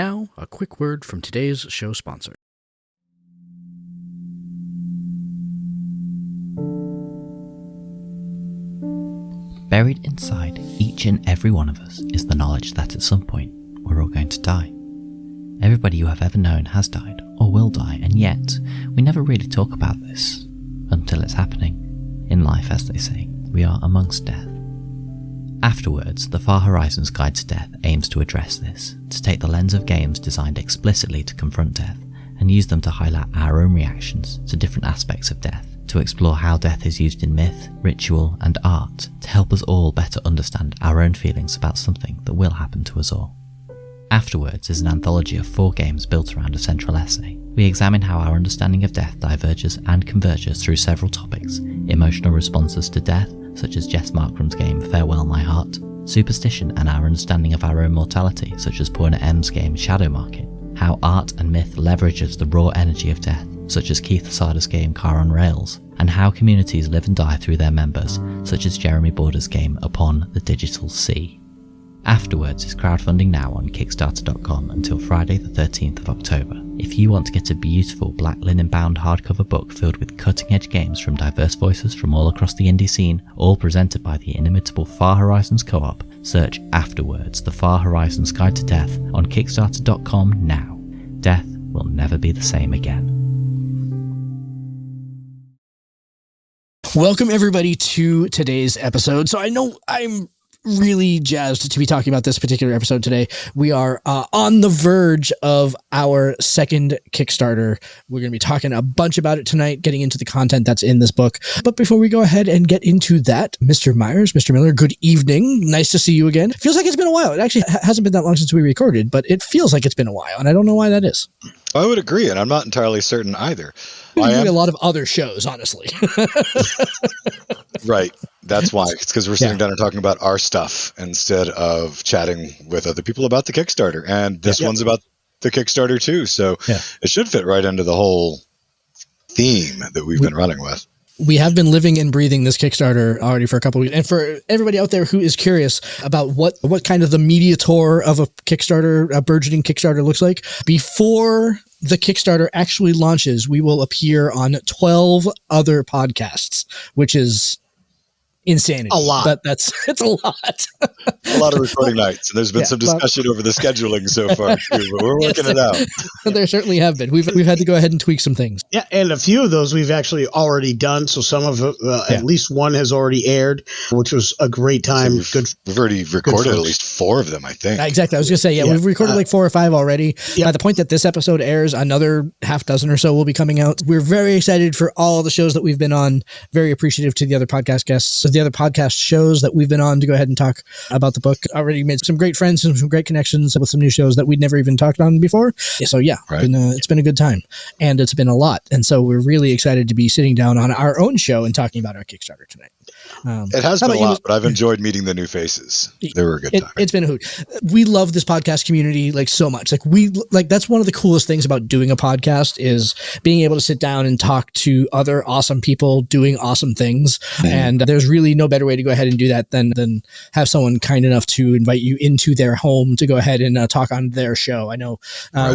now, a quick word from today's show sponsor. Buried inside each and every one of us is the knowledge that at some point we're all going to die. Everybody you have ever known has died or will die, and yet we never really talk about this until it's happening. In life, as they say, we are amongst death. Afterwards, the Far Horizons Guide to Death aims to address this, to take the lens of games designed explicitly to confront death, and use them to highlight our own reactions to different aspects of death, to explore how death is used in myth, ritual, and art, to help us all better understand our own feelings about something that will happen to us all. Afterwards is an anthology of 4 games built around a central essay. We examine how our understanding of death diverges and converges through several topics: emotional responses to death, such as Jess Markram's game Farewell My Heart; superstition and our understanding of our own mortality, such as Poorna M's game Shadow Market; how art and myth leverages the raw energy of death, such as Keith Asada's game Car on Rails; and how communities live and die through their members, such as Jeremy Border's game Upon the Digital Sea. Afterwards is crowdfunding now on Kickstarter.com until Friday the 13th of October. If you want to get a beautiful black linen-bound hardcover book filled with cutting-edge games from diverse voices from all across the indie scene, all presented by the inimitable Far Horizons Co-op, search Afterwards, the Far Horizons Guide to Death on Kickstarter.com now. Death will never be the same again. Welcome, everybody, to today's episode. So I know I'm really jazzed to be talking about this particular episode today. We are on the verge of our second Kickstarter. We're going to be talking a bunch about it tonight, getting into the content that's in this book. But before we go ahead and get into that, Mr. Myers, Mr. Miller, good evening. Nice to see you again. Feels like it's been a while. It actually hasn't been that long since we recorded, but it feels like it's been a while, and I don't know why that is. I would agree, and I'm not entirely certain either. We're doing a lot of other shows, honestly. Right. That's why. It's because we're sitting down and talking about our stuff instead of chatting with other people about the Kickstarter. And this one's about the Kickstarter too. So it should fit right into the whole theme that we've been running with. We have been living and breathing this Kickstarter already for a couple of weeks. And for everybody out there who is curious about what kind of the media tour of a Kickstarter, a burgeoning Kickstarter looks like, before the Kickstarter actually launches, we will appear on 12 other podcasts, which is insanity. A lot. It's a lot. A lot of recording nights. And there's been some discussion over the scheduling so far too, but we're working it out. There certainly have been. We've had to go ahead and tweak some things. Yeah, and a few of those we've actually already done. So some of at least one has already aired, which was a great time. So we've already recorded at least 4 of them, I think. Exactly. I was going to say, we've recorded like 4 or 5 already. By the point that this episode airs, another half dozen or so will be coming out. We're very excited for all the shows that we've been on. Very appreciative to the other podcast guests, the other podcast shows that we've been on to go ahead and talk about the book. Already made some great friends and some great connections with some new shows that we'd never even talked on before. So it's been a good time, and it's been a lot. And so we're really excited to be sitting down on our own show and talking about our Kickstarter tonight. It has been a lot, but I've enjoyed meeting the new faces. They were a good time. It's been a hoot. We love this podcast community like so much. That's one of the coolest things about doing a podcast is being able to sit down and talk to other awesome people doing awesome things. And there's really no better way to go ahead and do that than have someone kind enough to invite you into their home to go ahead and talk on their show. I know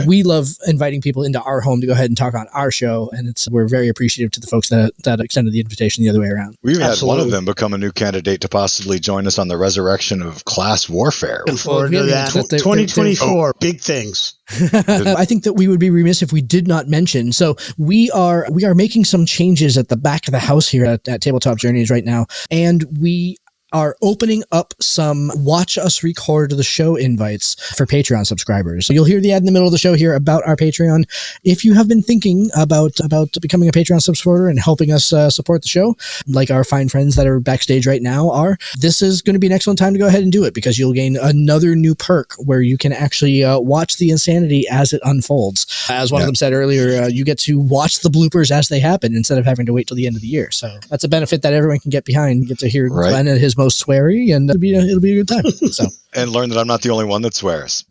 we love inviting people into our home to go ahead and talk on our show, and we're very appreciative to the folks that extended the invitation the other way around. We've had one of them become a new candidate to possibly join us on the resurrection of class warfare. Look forward to that. 2024, big things. I think that we would be remiss if we did not mention. So we are making some changes at the back of the house here at Tabletop Journeys right now, and we are opening up some watch us record the show invites for Patreon subscribers. So you'll hear the ad in the middle of the show here about our Patreon. If you have been thinking about becoming a Patreon supporter and helping us support the show, like our fine friends that are backstage right now are, this is going to be an excellent time to go ahead and do it, because you'll gain another new perk where you can actually watch the insanity as it unfolds. As one of them said earlier, you get to watch the bloopers as they happen instead of having to wait till the end of the year. So that's a benefit that everyone can get behind. You get to hear Glen at his who's most sweary, and it'll be a good time. So. And learn that I'm not the only one that swears.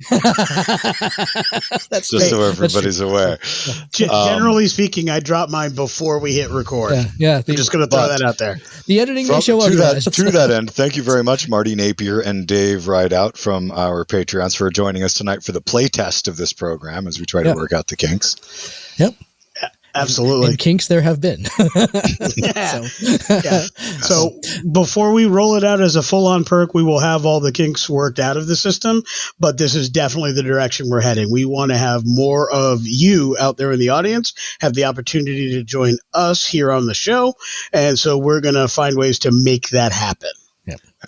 That's just so everybody's aware. Generally speaking, I drop mine before we hit record. I'm just going to throw that out there. The editing may show otherwise. To that end, thank you very much, Marty Napier and Dave Rideout from our Patreons for joining us tonight for the play test of this program as we try to work out the kinks. Yep. Absolutely. And kinks there have been. So before we roll it out as a full-on perk, we will have all the kinks worked out of the system, but this is definitely the direction we're heading. We want to have more of you out there in the audience have the opportunity to join us here on the show, and so we're going to find ways to make that happen.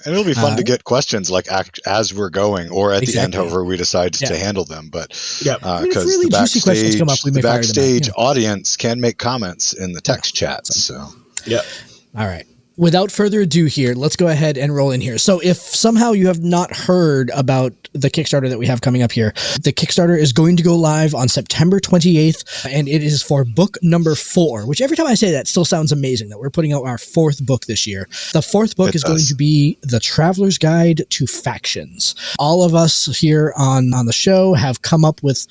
And it'll be fun to get questions like as we're going or at the end, however we decide to handle them. But because really juicy questions come up, we may the backstage audience can make comments in the text chats. So, all right. Without further ado here, let's go ahead and roll in here. So if somehow you have not heard about the Kickstarter that we have coming up here, the Kickstarter is going to go live on September 28th, and it is for book number 4, which every time I say that still sounds amazing that we're putting out our 4th book this year. The 4th book is going to be The Traveler's Guide to Factions. All of us here on the show have come up with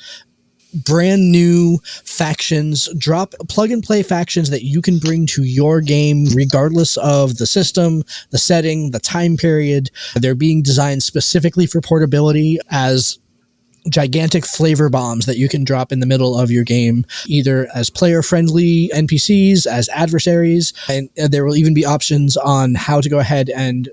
brand new factions, plug and play factions that you can bring to your game regardless of the system, the setting, the time period. They're being designed specifically for portability as gigantic flavor bombs that you can drop in the middle of your game, either as player-friendly NPCs, as adversaries, and there will even be options on how to go ahead and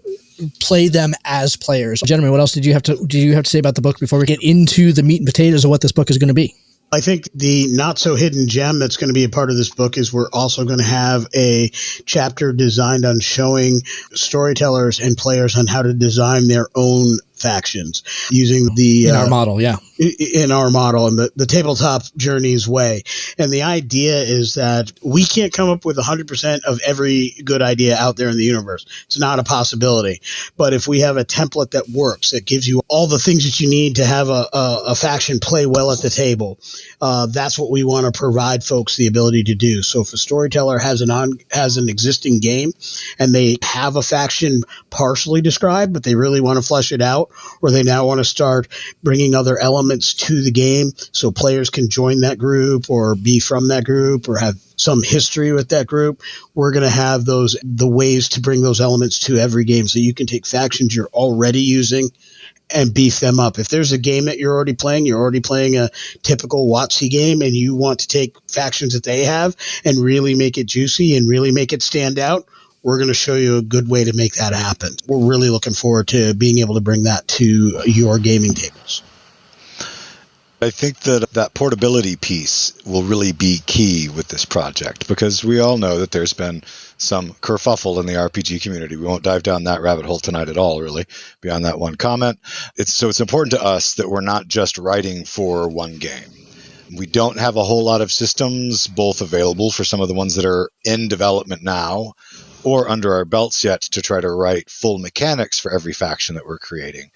play them as players. Gentlemen, what else did you have to say about the book before we get into the meat and potatoes of what this book is going to be? I think the not so hidden gem that's going to be a part of this book is we're also going to have a chapter designed on showing storytellers and players on how to design their own factions using the in our model, in our model and the tabletop journeys way. And the idea is that we can't come up with 100% of every good idea out there in the universe. It's not a possibility. But if we have a template that works, that gives you all the things that you need to have a faction play well at the table, that's what we want to provide folks the ability to do. So if a storyteller has an existing game and they have a faction partially described, but they really want to flesh it out, or they now want to start bringing other elements to the game so players can join that group or be from that group or have some history with that group, we're going to have the ways to bring those elements to every game. So you can take factions you're already using and beef them up. If there's a game that you're already playing a typical WotC game, and you want to take factions that they have and really make it juicy and really make it stand out, we're going to show you a good way to make that happen. We're really looking forward to being able to bring that to your gaming tables. I think that portability piece will really be key with this project, because we all know that there's been some kerfuffle in the RPG community. We won't dive down that rabbit hole tonight at all, really, beyond that one comment. It's important to us that we're not just writing for one game. We don't have a whole lot of systems, both available for some of the ones that are in development now or under our belts yet, to try to write full mechanics for every faction that we're creating.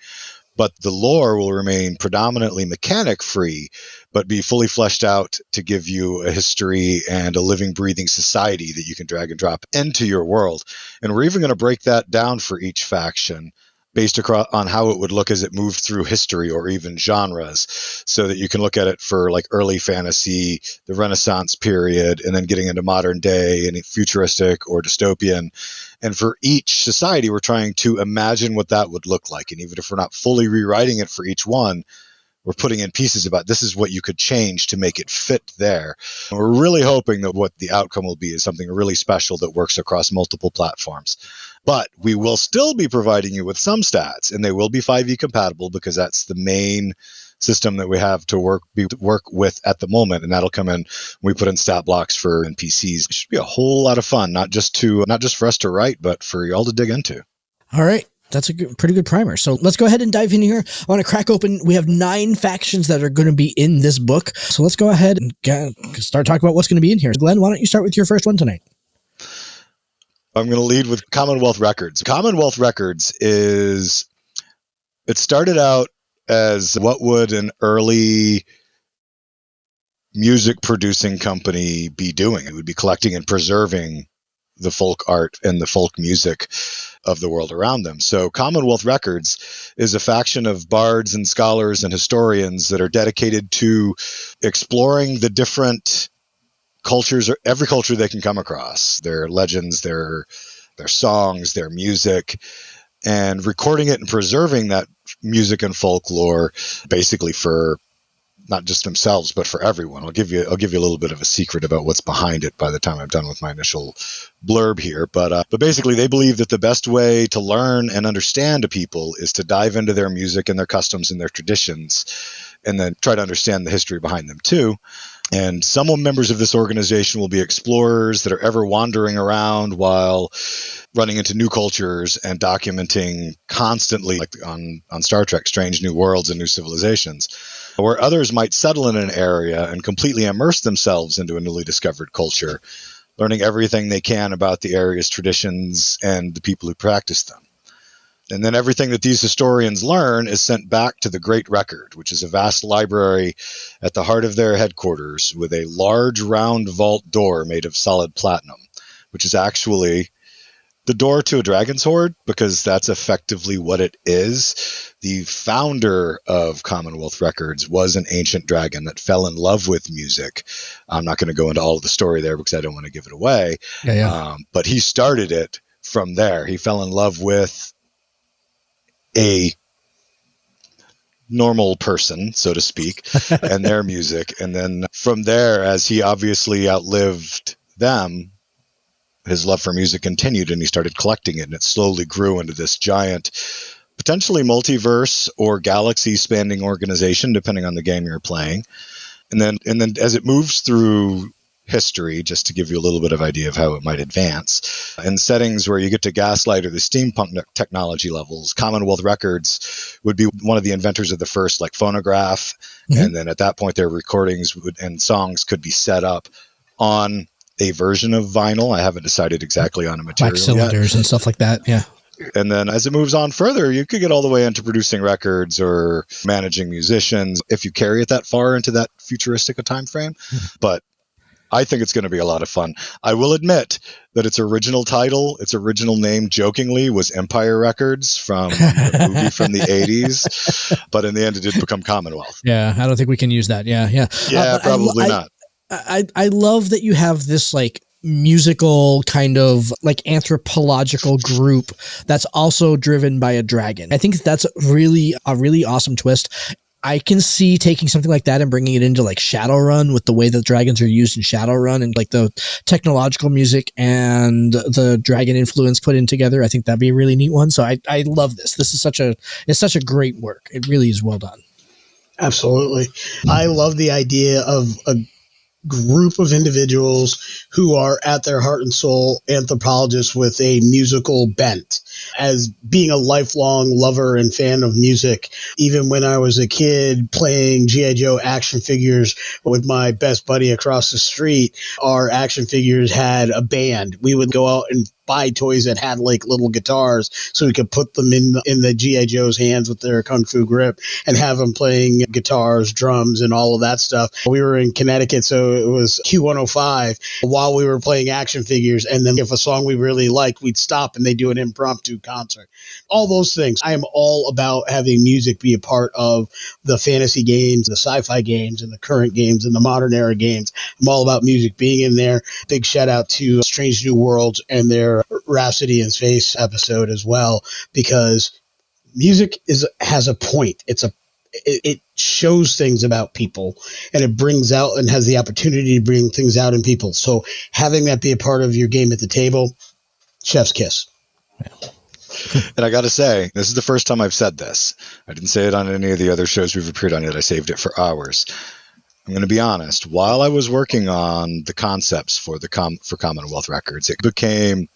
But the lore will remain predominantly mechanic-free, but be fully fleshed out to give you a history and a living, breathing society that you can drag and drop into your world. And we're even going to break that down for each faction based on how it would look as it moved through history or even genres, so that you can look at it for like early fantasy, the Renaissance period, and then getting into modern day and futuristic or dystopian. And for each society, we're trying to imagine what that would look like. And even if we're not fully rewriting it for each one, we're putting in pieces about this is what you could change to make it fit there. And we're really hoping that what the outcome will be is something really special that works across multiple platforms. But we will still be providing you with some stats, and they will be 5e compatible, because that's the main system that we have to work with at the moment, and that'll come in when we put in stat blocks for NPCs. It should be a whole lot of fun, not just for us to write, but for y'all to dig into. All right. That's a pretty good primer. So let's go ahead and dive in here. I want to crack open. We have 9 factions that are going to be in this book. So let's go ahead and start talking about what's going to be in here. Glenn, why don't you start with your first one tonight? I'm going to lead with Commonwealth Records. Commonwealth Records it started out as what would an early music producing company be doing? It would be collecting and preserving the folk art and the folk music of the world around them. So Commonwealth Records is a faction of bards and scholars and historians that are dedicated to exploring the different cultures, or every culture they can come across, their legends, their songs, their music, and recording it and preserving that music and folklore basically for not just themselves, but for everyone. I'll give you a little bit of a secret about what's behind it by the time I'm done with my initial blurb here. But basically, they believe that the best way to learn and understand a people is to dive into their music and their customs and their traditions, and then try to understand the history behind them too. And some members of this organization will be explorers that are ever wandering around while running into new cultures and documenting constantly, like on Star Trek, strange new worlds and new civilizations, where others might settle in an area and completely immerse themselves into a newly discovered culture, learning everything they can about the area's traditions and the people who practice them. And then everything that these historians learn is sent back to the Great Record, which is a vast library at the heart of their headquarters with a large round vault door made of solid platinum, which is actually the door to a dragon's hoard, because that's effectively what it is. The founder of Commonwealth Records was an ancient dragon that fell in love with music. I'm not going to go into all of the story there because I don't want to give it away. But he started it from there. He fell in love with a normal person, so to speak, and their music. And then from there, as he obviously outlived them, his love for music continued, and he started collecting it, and it slowly grew into this giant, potentially multiverse or galaxy spanning organization, depending on the game you're playing. And then as it moves through history, just to give you a little bit of idea of how it might advance, in settings where you get to Gaslight or the steampunk technology levels, Commonwealth Records would be one of the inventors of the first phonograph. Mm-hmm. And then at that point, their recordings and songs could be set up on a version of vinyl. I haven't decided exactly on a material like cylinders yet. And stuff like that. Yeah. And then as it moves on further, you could get all the way into producing records or managing musicians if you carry it that far into that futuristic a time frame. But I think it's going to be a lot of fun. I will admit that its original title, its original name, jokingly, was Empire Records from a movie from the 80s. But in the end, it did become Commonwealth. Yeah, I don't think we can use that. Yeah. Yeah, probably not. I love that you have this musical kind of anthropological group that's also driven by a dragon. I think that's a really awesome twist. I can see taking something like that and bringing it into Shadowrun with the way that dragons are used in Shadowrun and the technological music and the dragon influence put in together. I think that'd be a really neat one. So I love this. This is it's such a great work. It really is well done. Absolutely. I love the idea of a group of individuals who are at their heart and soul anthropologists with a musical bent. As being a lifelong lover and fan of music, even when I was a kid playing G.I. Joe action figures with my best buddy across the street, our action figures had a band. We would go out and buy toys that had little guitars so we could put them in the G.I. Joe's hands with their kung fu grip and have them playing guitars, drums, and all of that stuff. We were in Connecticut, so it was Q105 while we were playing action figures. And then if a song we really liked, we'd stop and they'd do an impromptu concert. All those things. I am all about having music be a part of the fantasy games, the sci-fi games, and the current games, and the modern era games. I'm all about music being in there. Big shout out to Strange New Worlds and their Rhapsody in Space episode as well, because music has a point. It shows things about people, and it brings out and has the opportunity to bring things out in people. So having that be a part of your game at the table, chef's kiss. And I got to say, this is the first time I've said this. I didn't say it on any of the other shows we've appeared on yet. I saved it for hours. I'm going to be honest. While I was working on the concepts for Commonwealth Records, it became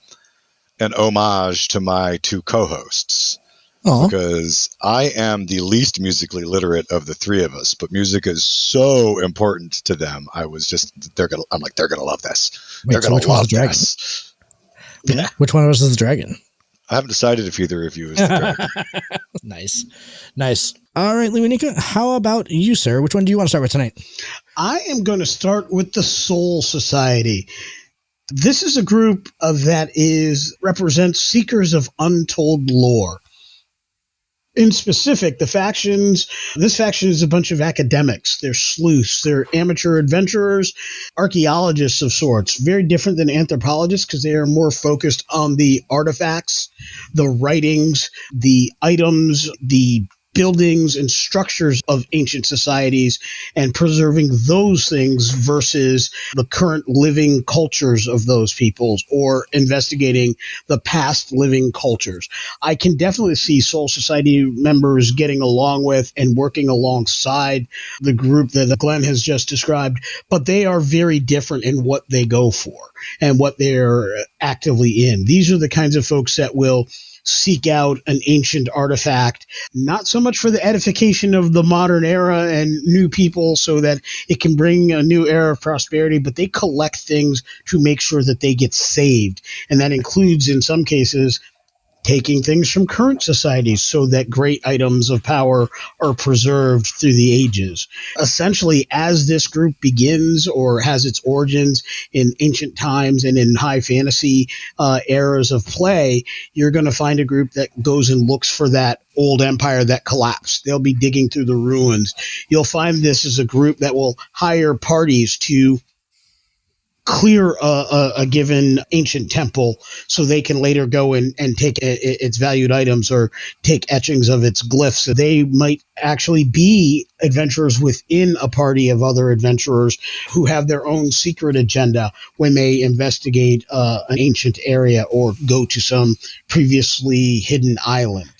an homage to my two co-hosts. Aww. Because I am the least musically literate of the three of us, but music is so important to them. I'm like, they're gonna love this. Wait, they're gonna love this. Yeah. Which one of us is the dragon? I haven't decided if either of you is the dragon. Nice. All right, Lewanika, how about you, sir? Which one do you want to start with tonight? I am going to start with the Soul Society. This is a group that represents seekers of untold lore. In specific, this faction is a bunch of academics. They're sleuths. They're amateur adventurers, archaeologists of sorts. Very different than anthropologists because they are more focused on the artifacts, the writings, the items, the buildings and structures of ancient societies and preserving those things versus the current living cultures of those peoples or investigating the past living cultures. I can definitely see Soul Society members getting along with and working alongside the group that Glen has just described, but they are very different in what they go for and what they're actively in. These are the kinds of folks that will seek out an ancient artifact, not so much for the edification of the modern era and new people so that it can bring a new era of prosperity, but they collect things to make sure that they get saved. And that includes, in some cases, taking things from current societies so that great items of power are preserved through the ages. Essentially, as this group begins or has its origins in ancient times and in high fantasy eras of play, you're going to find a group that goes and looks for that old empire that collapsed. They'll be digging through the ruins. You'll find this as a group that will hire parties to clear a given ancient temple so they can later go and take its valued items or take etchings of its glyphs. They might actually be adventurers within a party of other adventurers who have their own secret agenda when they investigate an ancient area or go to some previously hidden island.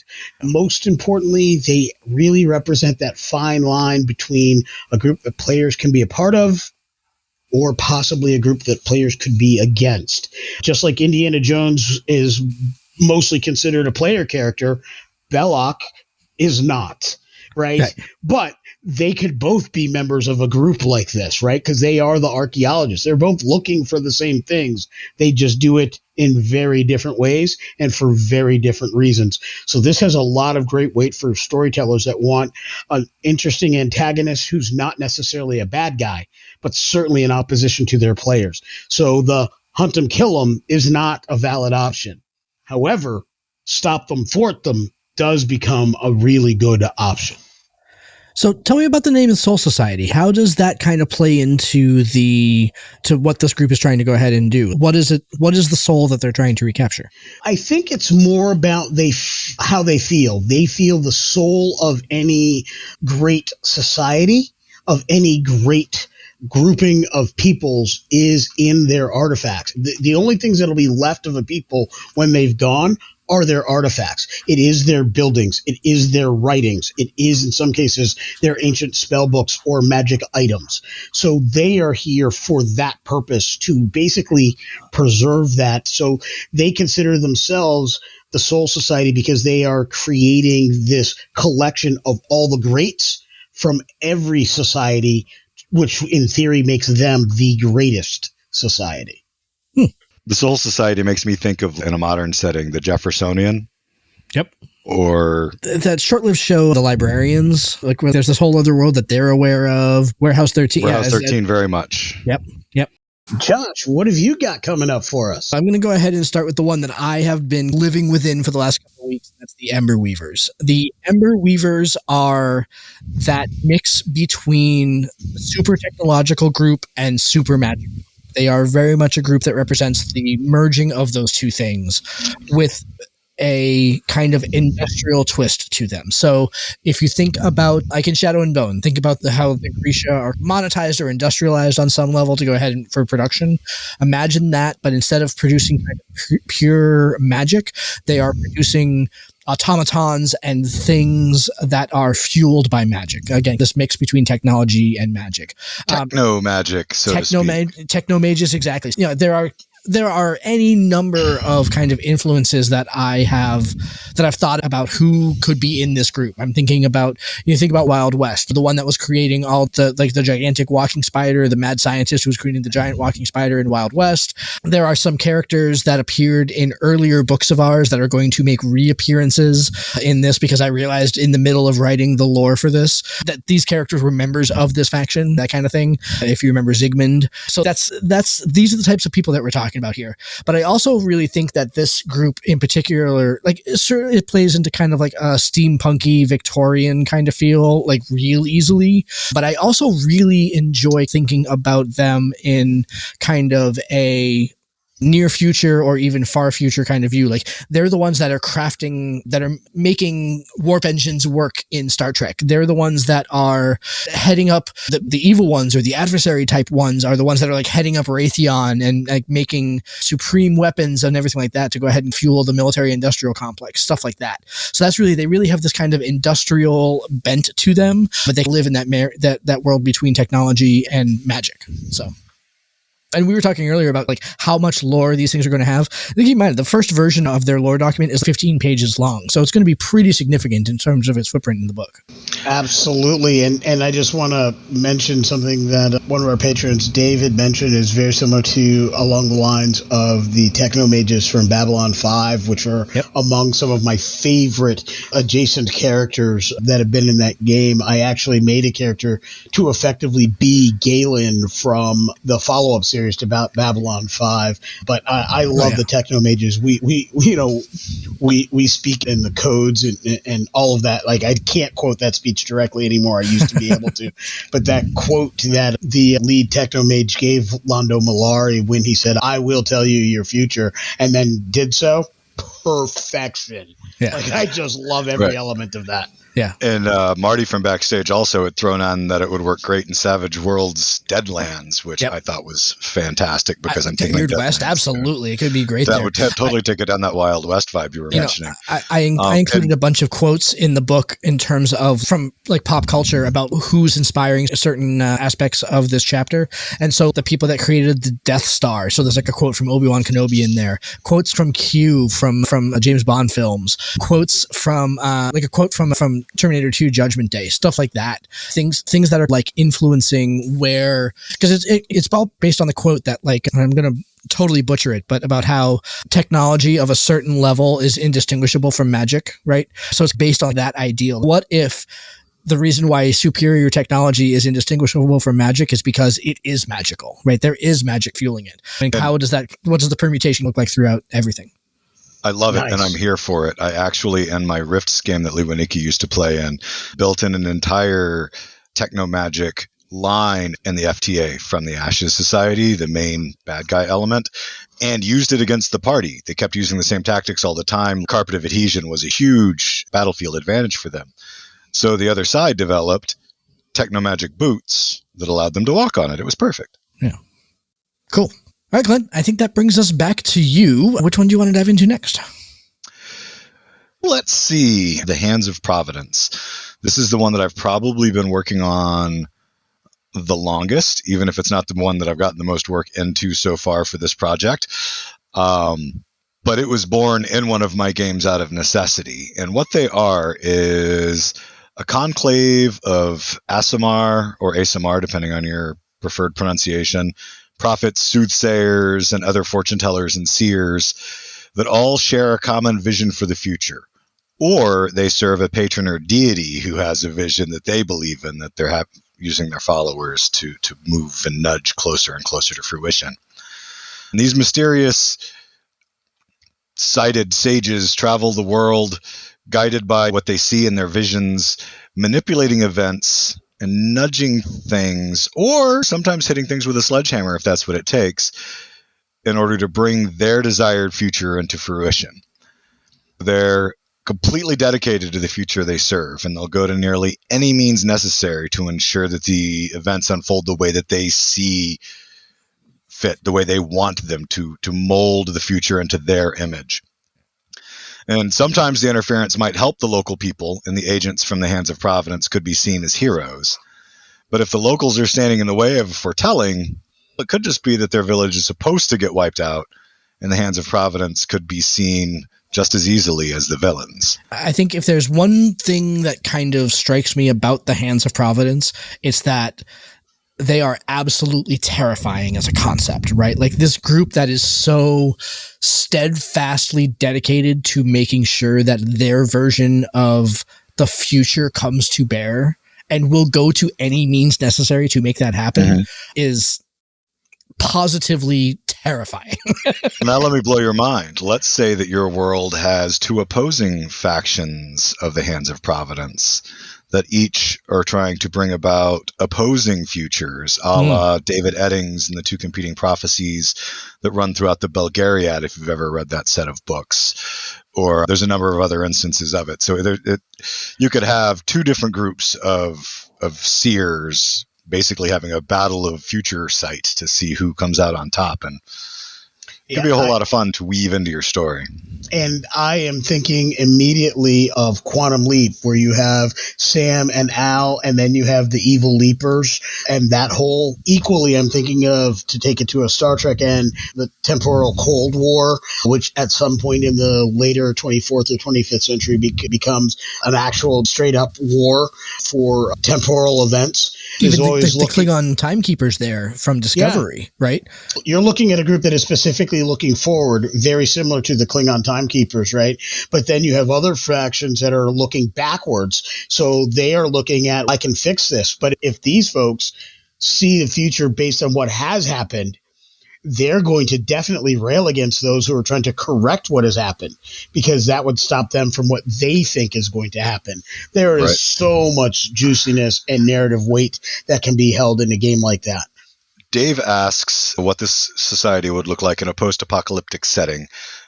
Most importantly, they really represent that fine line between a group that players can be a part of or possibly a group that players could be against. Just like Indiana Jones is mostly considered a player character, Belloc is not, right? But they could both be members of a group like this, right? Because they are the archaeologists. They're both looking for the same things. They just do it in very different ways and for very different reasons. So this has a lot of great weight for storytellers that want an interesting antagonist who's not necessarily a bad guy, but certainly in opposition to their players. So the hunt them, kill them is not a valid option. However, stop them, thwart them does become a really good option. So tell me about the name of Soul Society. How does that kind of play into to what this group is trying to go ahead and do? What is it? What is the soul that they're trying to recapture? I think it's more about how they feel. They feel the soul of any great society, of any great grouping of peoples is in their artifacts. The only things that'll be left of a people when they've gone are their artifacts. It is their buildings. It is their writings. It is, in some cases, their ancient spell books or magic items. So they are here for that purpose, to basically preserve that. So they consider themselves the Soul Society because they are creating this collection of all the greats from every society, which in theory makes them the greatest society. The Soul Society makes me think of, in a modern setting, the Jeffersonian. Yep. Or that short-lived show, The Librarians, like where there's this whole other world that they're aware of. Warehouse 13. Warehouse 13, very much. Yep. Josh, what have you got coming up for us? I'm going to go ahead and start with the one that I have been living within for the last couple of weeks. That's the Ember Weavers. The Ember Weavers are that mix between super technological group and super magic. They are very much a group that represents the merging of those two things with a kind of industrial twist to them. So if you think about, like in Shadow and Bone, think about how the Grisha are monetized or industrialized on some level to go ahead and for production. Imagine that, but instead of producing kind of pure magic, they are producing automatons and things that are fueled by magic. Again, this mix between technology and magic. Techno magic, so to speak. Techno mages, exactly. You know, there are any number of kind of influences that I've thought about who could be in this group. I'm thinking about, think about Wild West, the one that was creating all the gigantic walking spider, the mad scientist who was creating the giant walking spider in Wild West. There are some characters that appeared in earlier books of ours that are going to make reappearances in this, because I realized in the middle of writing the lore for this that these characters were members of this faction, that kind of thing. If you remember Zygmunt. So these are the types of people that we're talking talking about here. But I also really think that this group in particular, like, certainly it plays into kind of like a steampunky Victorian kind of feel, like real easily. But I also really enjoy thinking about them in kind of a near future or even far future kind of view. Like, they're the ones that are making warp engines work in Star Trek. They're the ones that are heading up the evil ones, or the adversary type ones are the ones that are like heading up Raytheon and like making supreme weapons and everything like that to go ahead and fuel the military industrial complex, stuff like that. So that's really, they really have this kind of industrial bent to them, but they live in that world between technology and magic. So. And we were talking earlier about like how much lore these things are going to have. Keep in mind, the first version of their lore document is 15 pages long. So it's going to be pretty significant in terms of its footprint in the book. Absolutely. And I just want to mention something that one of our patrons, David, mentioned is very similar to along the lines of the Techno Mages from Babylon 5, which are among some of my favorite adjacent characters that have been in that game. I actually made a character to effectively be Galen from the follow-up series to Babylon 5, but I love the Techno Mages. We speak in the codes and all of that. Like, I can't quote that speech directly anymore. I used to be able to, but that quote that the lead Techno Mage gave Londo Malari when he said, "I will tell you your future," and then did so, perfection. Yeah. Like, I just love every element of that. Yeah. And Marty from backstage also had thrown on that it would work great in Savage Worlds Deadlands, which I thought was fantastic because I'm thinking Weird West, absolutely. It could be great. That would totally take it down that Wild West vibe you were mentioning. I included a bunch of quotes in the book in terms of from like pop culture about who's inspiring certain aspects of this chapter. And so the people that created the Death Star. So there's like a quote from Obi-Wan Kenobi in there, quotes from Q from James Bond films, quotes from like a quote from Terminator 2 Judgment Day, stuff like that. Things that are like influencing where, because it's all based on the quote that, like, I'm going to totally butcher it, but about how technology of a certain level is indistinguishable from magic, right? So it's based on that ideal. What if the reason why superior technology is indistinguishable from magic is because it is magical, right? There is magic fueling it. I mean, what does the permutation look like throughout everything? I love it, and I'm here for it. I actually, in my Rifts game that Lewanika used to play in, built in an entire techno-magic line in the FTA from the Ashes Society, the main bad guy element, and used it against the party. They kept using the same tactics all the time. Carpet of Adhesion was a huge battlefield advantage for them. So the other side developed techno-magic boots that allowed them to walk on it. It was perfect. Yeah. Cool. All right, Glenn, I think that brings us back to you. Which one do you want to dive into next? Let's see. The Hands of Providence. This is the one that I've probably been working on the longest, even if it's not the one that I've gotten the most work into so far for this project. But it was born in one of my games out of necessity. And what they are is a conclave of Asimar, or Asimar, depending on your preferred pronunciation, prophets, soothsayers, and other fortune tellers and seers that all share a common vision for the future. Or they serve a patron or deity who has a vision that they believe in, that they're using their followers to move and nudge closer and closer to fruition. And these mysterious sighted sages travel the world, guided by what they see in their visions, manipulating events and nudging things, or sometimes hitting things with a sledgehammer if that's what it takes, in order to bring their desired future into fruition. They're completely dedicated to the future they serve, and they'll go to nearly any means necessary to ensure that the events unfold the way that they see fit, the way they want them to mold the future into their image. And sometimes the interference might help the local people, and the agents from the Hands of Providence could be seen as heroes. But if the locals are standing in the way of foretelling, it could just be that their village is supposed to get wiped out, and the Hands of Providence could be seen just as easily as the villains. I think if there's one thing that kind of strikes me about the Hands of Providence, it's that they are absolutely terrifying as a concept, right? Like, this group that is so steadfastly dedicated to making sure that their version of the future comes to bear and will go to any means necessary to make that happen is positively terrifying. Now let me blow your mind. Let's say that your world has two opposing factions of the Hands of Providence that each are trying to bring about opposing futures, a la David Eddings and the two competing prophecies that run throughout the Belgariad, if you've ever read that set of books. Or there's a number of other instances of it. So you could have two different groups of seers basically having a battle of future sight to see who comes out on top. And it could be a whole lot of fun to weave into your story. And I am thinking immediately of Quantum Leap, where you have Sam and Al, and then you have the evil Leapers, and that whole equally I'm thinking of, to take it to a Star Trek end, the temporal Cold War, which at some point in the later 24th or 25th century becomes an actual straight up war for temporal events. Even the Klingon timekeepers there from Discovery, right? You're looking at a group that is specifically looking forward, very similar to the Klingon timekeepers, right? But then you have other factions that are looking backwards. So they are looking at, I can fix this. But if these folks see the future based on what has happened, they're going to definitely rail against those who are trying to correct what has happened, because that would stop them from what they think is going to happen. There is so much juiciness and narrative weight that can be held in a game like that. Dave asks what this society would look like in a post-apocalyptic setting.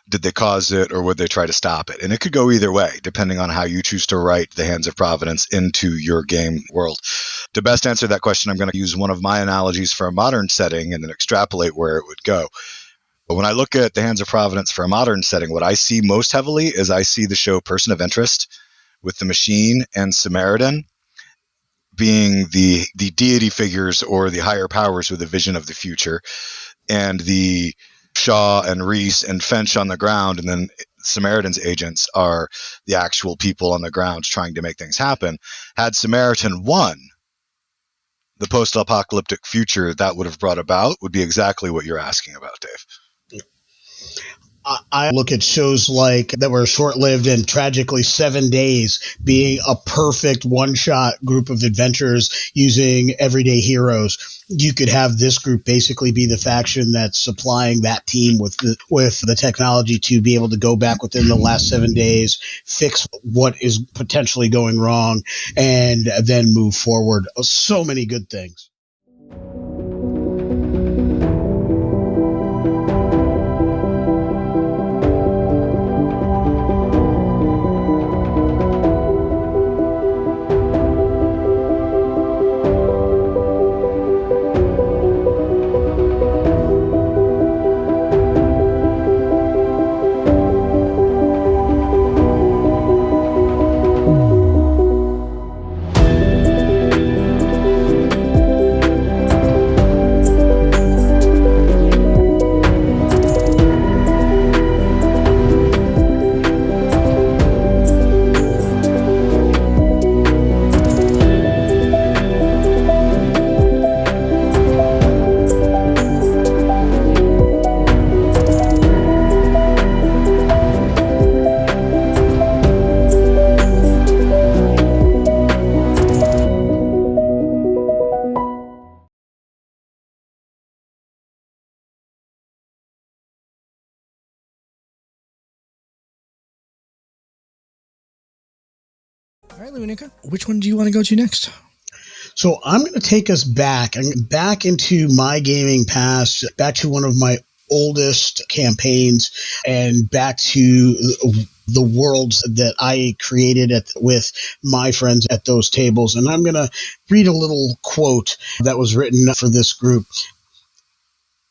Did they cause it, or would they try to stop it? And it could go either way, depending on how you choose to write the Hands of Providence into your game world. To best answer that question, I'm going to use one of my analogies for a modern setting and then extrapolate where it would go. But when I look at the Hands of Providence for a modern setting, what I see most heavily is I see the show Person of Interest, with the Machine and Samaritan being the deity figures or the higher powers with a vision of the future, and the Shaw and Reese and Finch on the ground, and then Samaritan's agents are the actual people on the ground trying to make things happen. Had Samaritan won, the post-apocalyptic future that would have brought about would be exactly what you're asking about, Dave. I look at shows like that were short-lived and tragically 7 days being a perfect one-shot group of adventurers using everyday heroes. You could have this group basically be the faction that's supplying that team with the technology to be able to go back within the last 7 days, fix what is potentially going wrong, and then move forward. So many good things. All right, Lewanika, which one do you want to go to next? So I'm going to take us back into my gaming past, back to one of my oldest campaigns, and back to the worlds that I created with my friends at those tables. And I'm going to read a little quote that was written for this group.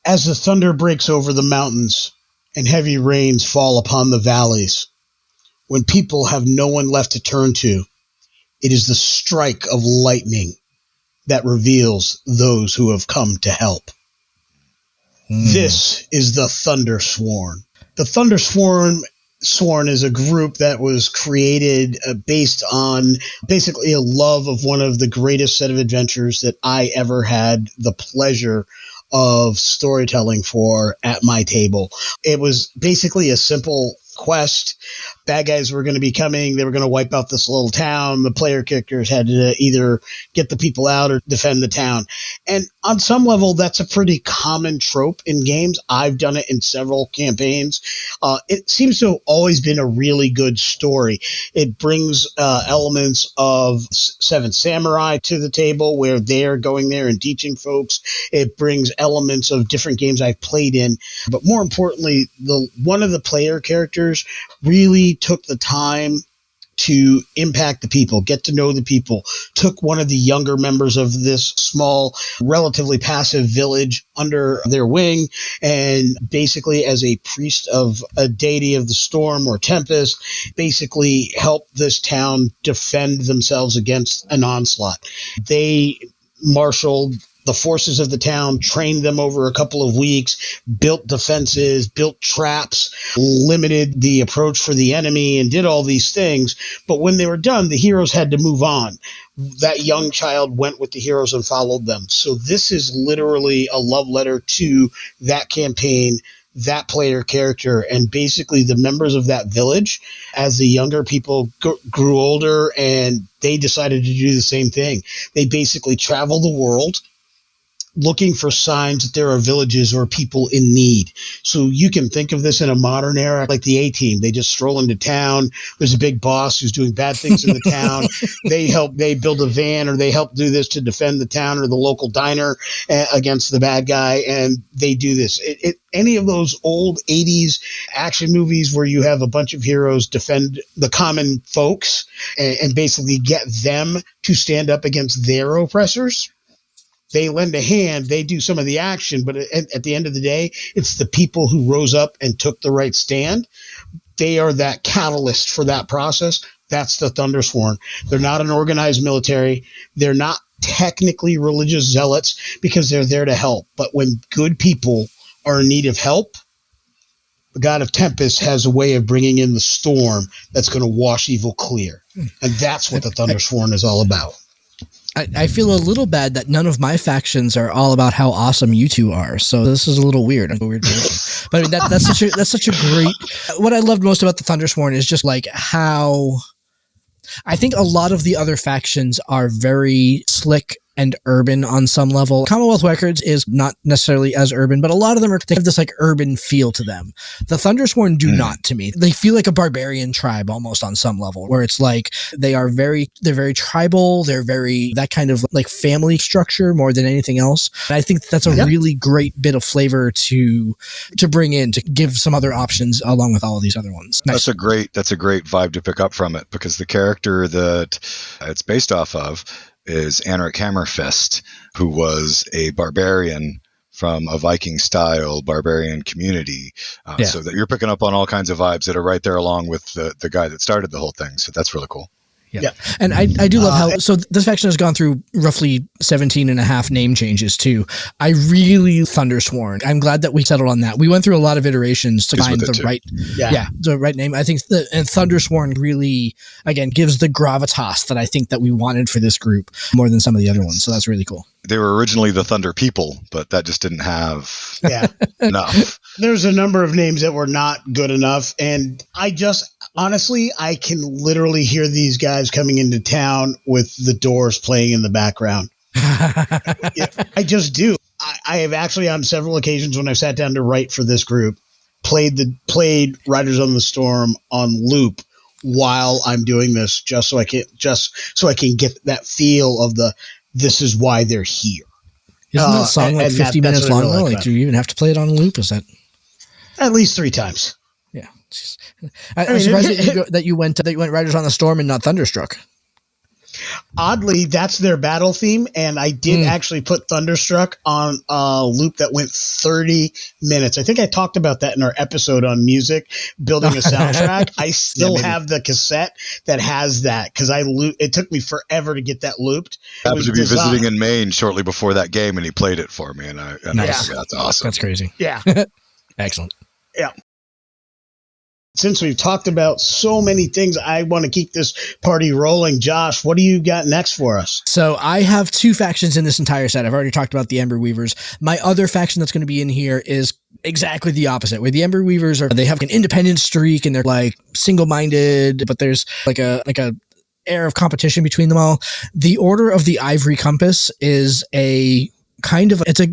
As the thunder breaks over the mountains and heavy rains fall upon the valleys, when people have no one left to turn to, it is the strike of lightning that reveals those who have come to help. This is the Thundersworn. The Thundersworn is a group that was created based on basically a love of one of the greatest set of adventures that I ever had the pleasure of storytelling for at my table. It was basically a simple quest. Bad guys were going to be coming. They were going to wipe out this little town. The player characters had to either get the people out or defend the town. And on some level, that's a pretty common trope in games. I've done it in several campaigns. It seems to have always been a really good story. It brings elements of Seven Samurai to the table, where they're going there and teaching folks. It brings elements of different games I've played in. But more importantly, one of the player characters really took the time to impact the people, get to know the people, took one of the younger members of this small, relatively passive village under their wing, and basically as a priest of a deity of the storm or tempest, basically helped this town defend themselves against an onslaught. They marshaled the forces of the town, trained them over a couple of weeks, built defenses, built traps, limited the approach for the enemy, and did all these things. But when they were done, the heroes had to move on. That young child went with the heroes and followed them. So this is literally a love letter to that campaign, that player character, and basically the members of that village. As the younger people grew older, and they decided to do the same thing. They basically travel the world looking for signs that there are villages or people in need. So you can think of this in a modern era like the A-Team. They just stroll into town. There's a big boss who's doing bad things in the town. They build a van, or they help do this to defend the town or the local diner against the bad guy, and they do this. Any of those old 80s action movies where you have a bunch of heroes defend the common folks and basically get them to stand up against their oppressors. They lend a hand, they do some of the action, but at the end of the day, it's the people who rose up and took the right stand. They are that catalyst for that process. That's the Thundersworn. They're not an organized military. They're not technically religious zealots because they're there to help. But when good people are in need of help, the God of Tempest has a way of bringing in the storm that's going to wash evil clear. And that's what the Thundersworn is all about. I feel a little bad that none of my factions are all about how awesome you two are. So this is a little weird. But I mean, that's such a great. What I loved most about the Thundersworn is just like how I think a lot of the other factions are very slick and urban on some level. Commonwealth Records is not necessarily as urban, but a lot of them they have this like urban feel to them. The Thundersworn do not to me. They feel like a barbarian tribe almost on some level, where it's like they're very tribal. They're very that kind of like family structure more than anything else. And I think that's a really great bit of flavor to bring in to give some other options along with all of these other ones. Nice. That's a great vibe to pick up from it, because the character that it's based off of is Anric Hammerfist, who was a barbarian from a Viking-style barbarian community. So that you're picking up on all kinds of vibes that are right there along with the guy that started the whole thing. So that's really cool. Yeah. And I do love how, so this faction has gone through roughly 17 and a half name changes too. I really Thundersworn. I'm glad that we settled on that. We went through a lot of iterations to find the right name. I think and Thundersworn really, again, gives the gravitas that I think that we wanted for this group more than some of the other ones. So that's really cool. They were originally the Thunder People, but that just didn't have enough. There's a number of names that were not good enough. And honestly, I can literally hear these guys coming into town with the Doors playing in the background. I just do. I have actually on several occasions when I've sat down to write for this group, played Riders on the Storm on loop while I'm doing this, just so I can get that feel of this is why they're here. Isn't that song like 50 minutes long? Really like, do you even have to play it on loop? Is that at least 3 times? Yeah, I'm surprised that you went Riders on the Storm and not Thunderstruck. Oddly, that's their battle theme, and I did actually put Thunderstruck on a loop that went 30 minutes. I think I talked about that in our episode on music, building a soundtrack. I still have the cassette that has that, because it took me forever to get that looped. I happened to be visiting in Maine shortly before that game, and he played it for me, and nice. That's awesome. That's crazy. Yeah. Excellent. Yeah. Since we've talked about so many things, I want to keep this party rolling. Josh, what do you got next for us? So I have 2 factions in this entire set. I've already talked about the Ember Weavers. My other faction that's going to be in here is exactly the opposite. Where the Ember Weavers they have an independent streak and they're like single-minded, but there's like a air of competition between them all. The Order of the Ivory Compass is a kind of, it's a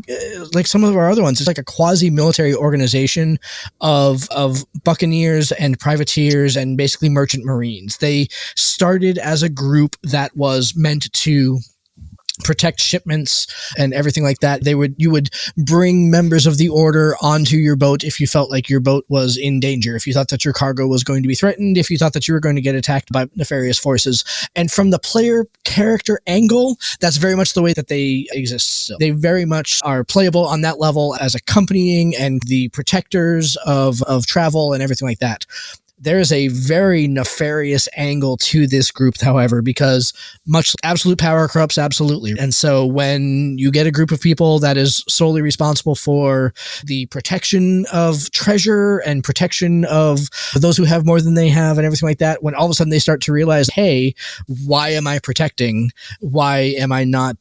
like some of our other ones. It's like a quasi-military organization of buccaneers and privateers and basically merchant marines. They started as a group that was meant to protect shipments and everything like that. You would bring members of the order onto your boat if you felt like your boat was in danger, if you thought that your cargo was going to be threatened, if you thought that you were going to get attacked by nefarious forces. And from the player character angle, that's very much the way that they exist. So they very much are playable on that level as accompanying and the protectors of travel and everything like that. There is a very nefarious angle to this group, however, because much absolute power corrupts absolutely. And so when you get a group of people that is solely responsible for the protection of treasure and protection of those who have more than they have and everything like that, when all of a sudden they start to realize, hey, why am I protecting? Why am I not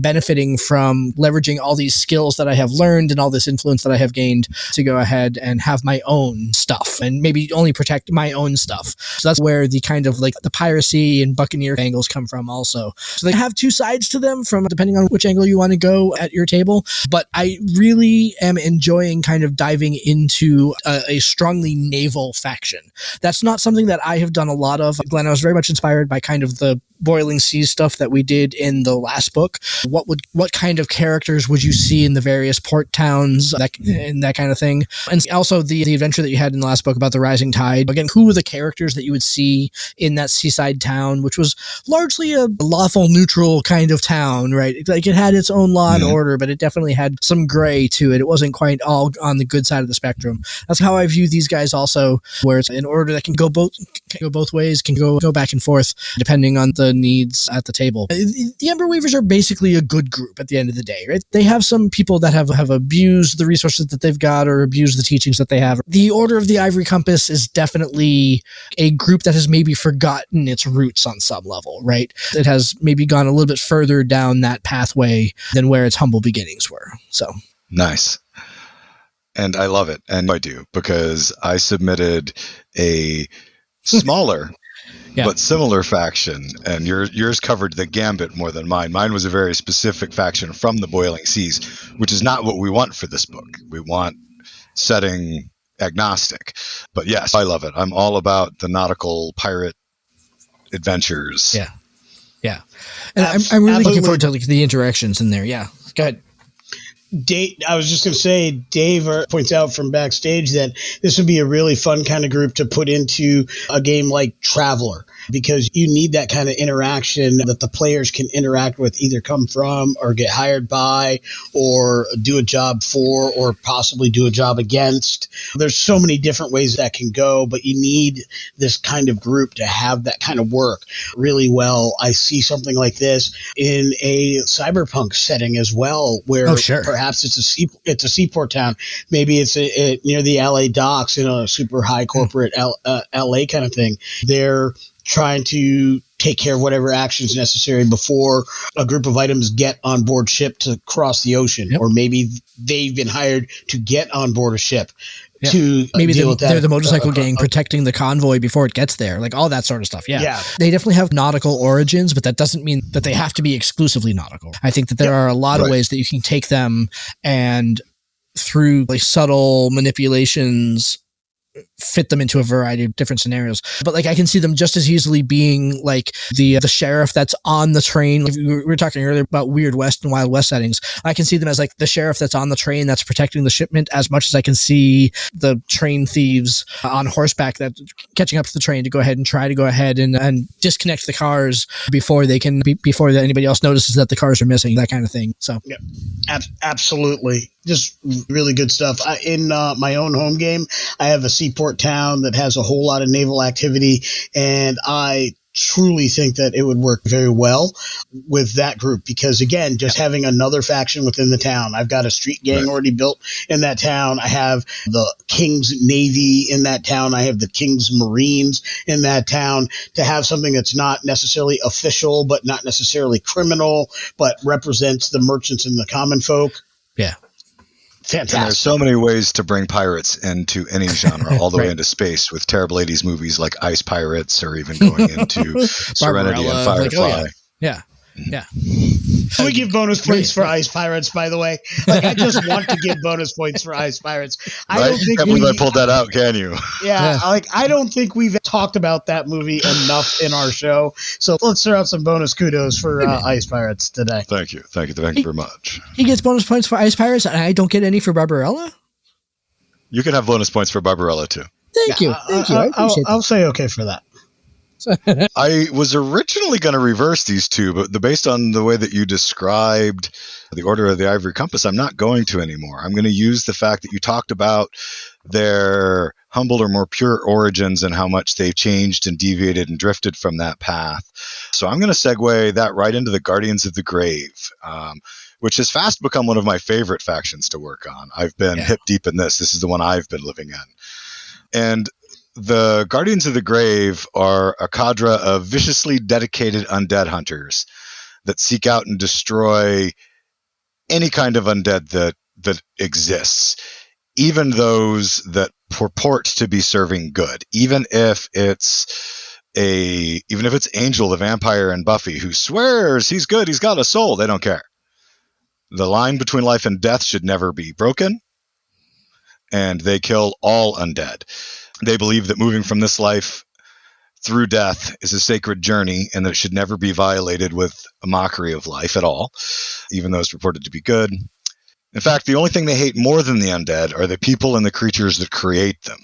benefiting from leveraging all these skills that I have learned and all this influence that I have gained to go ahead and have my own stuff and maybe only protect my own stuff. So that's where the kind of like the piracy and buccaneer angles come from also. So they have two sides to them from depending on which angle you want to go at your table. But I really am enjoying kind of diving into a strongly naval faction. That's not something that I have done a lot of. Glenn, I was very much inspired by kind of the boiling seas stuff that we did in the last book. What kind of characters would you see in the various port towns and that kind of thing? And also the adventure that you had in the last book about the rising tide. Again, who were the characters that you would see in that seaside town, which was largely a lawful neutral kind of town, right? Like it had its own law and order, but it definitely had some gray to it. It wasn't quite all on the good side of the spectrum. That's how I view these guys also, where it's an order that can go both ways, can go back and forth depending on the needs at the table. The Ember Weavers are basically a good group at the end of the day, right? They have some people that have abused the resources that they've got or abused the teachings that they have. The Order of the Ivory Compass is definitely a group that has maybe forgotten its roots on some level, right? It has maybe gone a little bit further down that pathway than where its humble beginnings were. So nice. And I love it. And I do, because I submitted a smaller but similar faction, and yours covered the gambit more than mine. Mine was a very specific faction from the Boiling Seas, which is not what we want for this book. We want setting agnostic. But yes, I love it. I'm all about the nautical pirate adventures. Yeah. Yeah. And I'm really looking forward to the interactions in there. Yeah. Go ahead. Dave, I was just going to say, Dave points out from backstage that this would be a really fun kind of group to put into a game like Traveler, because you need that kind of interaction that the players can interact with, either come from or get hired by or do a job for or possibly do a job against. There's so many different ways that can go, but you need this kind of group to have that kind of work really well. I see something like this in a cyberpunk setting as well, where perhaps it's a seaport town. Maybe it's near the LA docks in a super high corporate LA kind of thing. They're trying to take care of whatever actions necessary before a group of items get on board ship to cross the ocean. Or maybe they've been hired to get on board a ship to maybe deal with that. They're the motorcycle gang protecting the convoy before it gets there, like all that sort of stuff. Yeah. They definitely have nautical origins, but that doesn't mean that they have to be exclusively nautical. I think that there are a lot of ways that you can take them and through like subtle manipulations fit them into a variety of different scenarios. But like I can see them just as easily being like the sheriff that's on the train. Like we were talking earlier about Weird West and Wild West settings. I can see them as like the sheriff that's on the train that's protecting the shipment, as much as I can see the train thieves on horseback that catching up to the train to go ahead and try to go ahead and disconnect the cars before anybody else notices that the cars are missing, that kind of thing. So absolutely. Just really good stuff. In my own home game, I have a seaport town that has a whole lot of naval activity, and I truly think that it would work very well with that group, because again, just having another faction within the town. I've got a street gang already built in that town. I have the King's Navy in that town. I have the King's Marines in that town. To have something that's not necessarily official, but not necessarily criminal, but represents the merchants and the common folk. Yeah. Fantastic. And there's so many ways to bring pirates into any genre, all the way Right. into space with terrible 80s movies like Ice Pirates, or even going into Serenity and Firefly. Yeah. Yeah. We give bonus points for Ice Pirates, by the way. Like, I just want to give bonus points for Ice Pirates. I don't think can't believe I pulled that out, can you? Yeah, like, I don't think we've talked about that movie enough in our show. So let's throw out some bonus kudos for Ice Pirates today. Thank you very much. He gets bonus points for Ice Pirates, and I don't get any for Barbarella? You can have bonus points for Barbarella, too. Thank you. I appreciate I'll say okay for that. I was originally going to reverse these two, but based on the way that you described the Order of the Ivory Compass, I'm not going to anymore. I'm going to use the fact that you talked about their humble or more pure origins and how much they've changed and deviated and drifted from that path. So I'm going to segue that right into the Guardians of the Grave, which has fast become one of my favorite factions to work on. I've been hip deep in this. This is the one I've been living in. And the Guardians of the Grave are a cadre of viciously dedicated undead hunters that seek out and destroy any kind of undead that exists, even those that purport to be serving good, even if it's Angel the vampire and Buffy, who swears he's good, he's got a soul. They don't care. The line between life and death should never be broken, and they kill all undead. They believe that moving from this life through death is a sacred journey, and that it should never be violated with a mockery of life at all, even though it's reported to be good. In fact, the only thing they hate more than the undead are the people and the creatures that create them.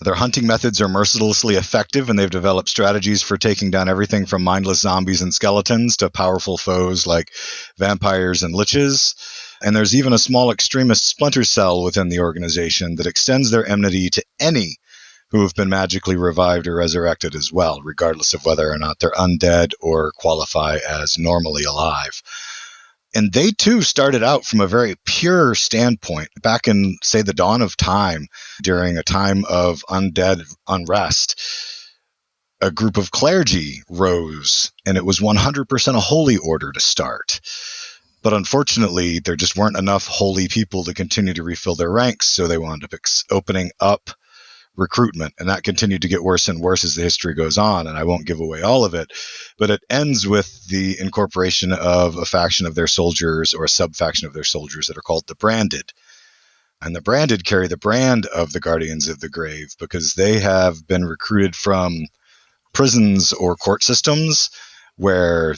Their hunting methods are mercilessly effective, and they've developed strategies for taking down everything from mindless zombies and skeletons to powerful foes like vampires and liches. And there's even a small extremist splinter cell within the organization that extends their enmity to any who have been magically revived or resurrected as well, regardless of whether or not they're undead or qualify as normally alive. And they, too, started out from a very pure standpoint back in, say, the dawn of time, during a time of undead unrest. A group of clergy rose, and it was 100% a holy order to start. But unfortunately, there just weren't enough holy people to continue to refill their ranks, so they wound up opening up recruitment, and that continued to get worse and worse as the history goes on, and I won't give away all of it, but it ends with the incorporation of a faction of their soldiers, or a sub-faction of their soldiers, that are called the Branded. And the Branded carry the brand of the Guardians of the Grave because they have been recruited from prisons or court systems where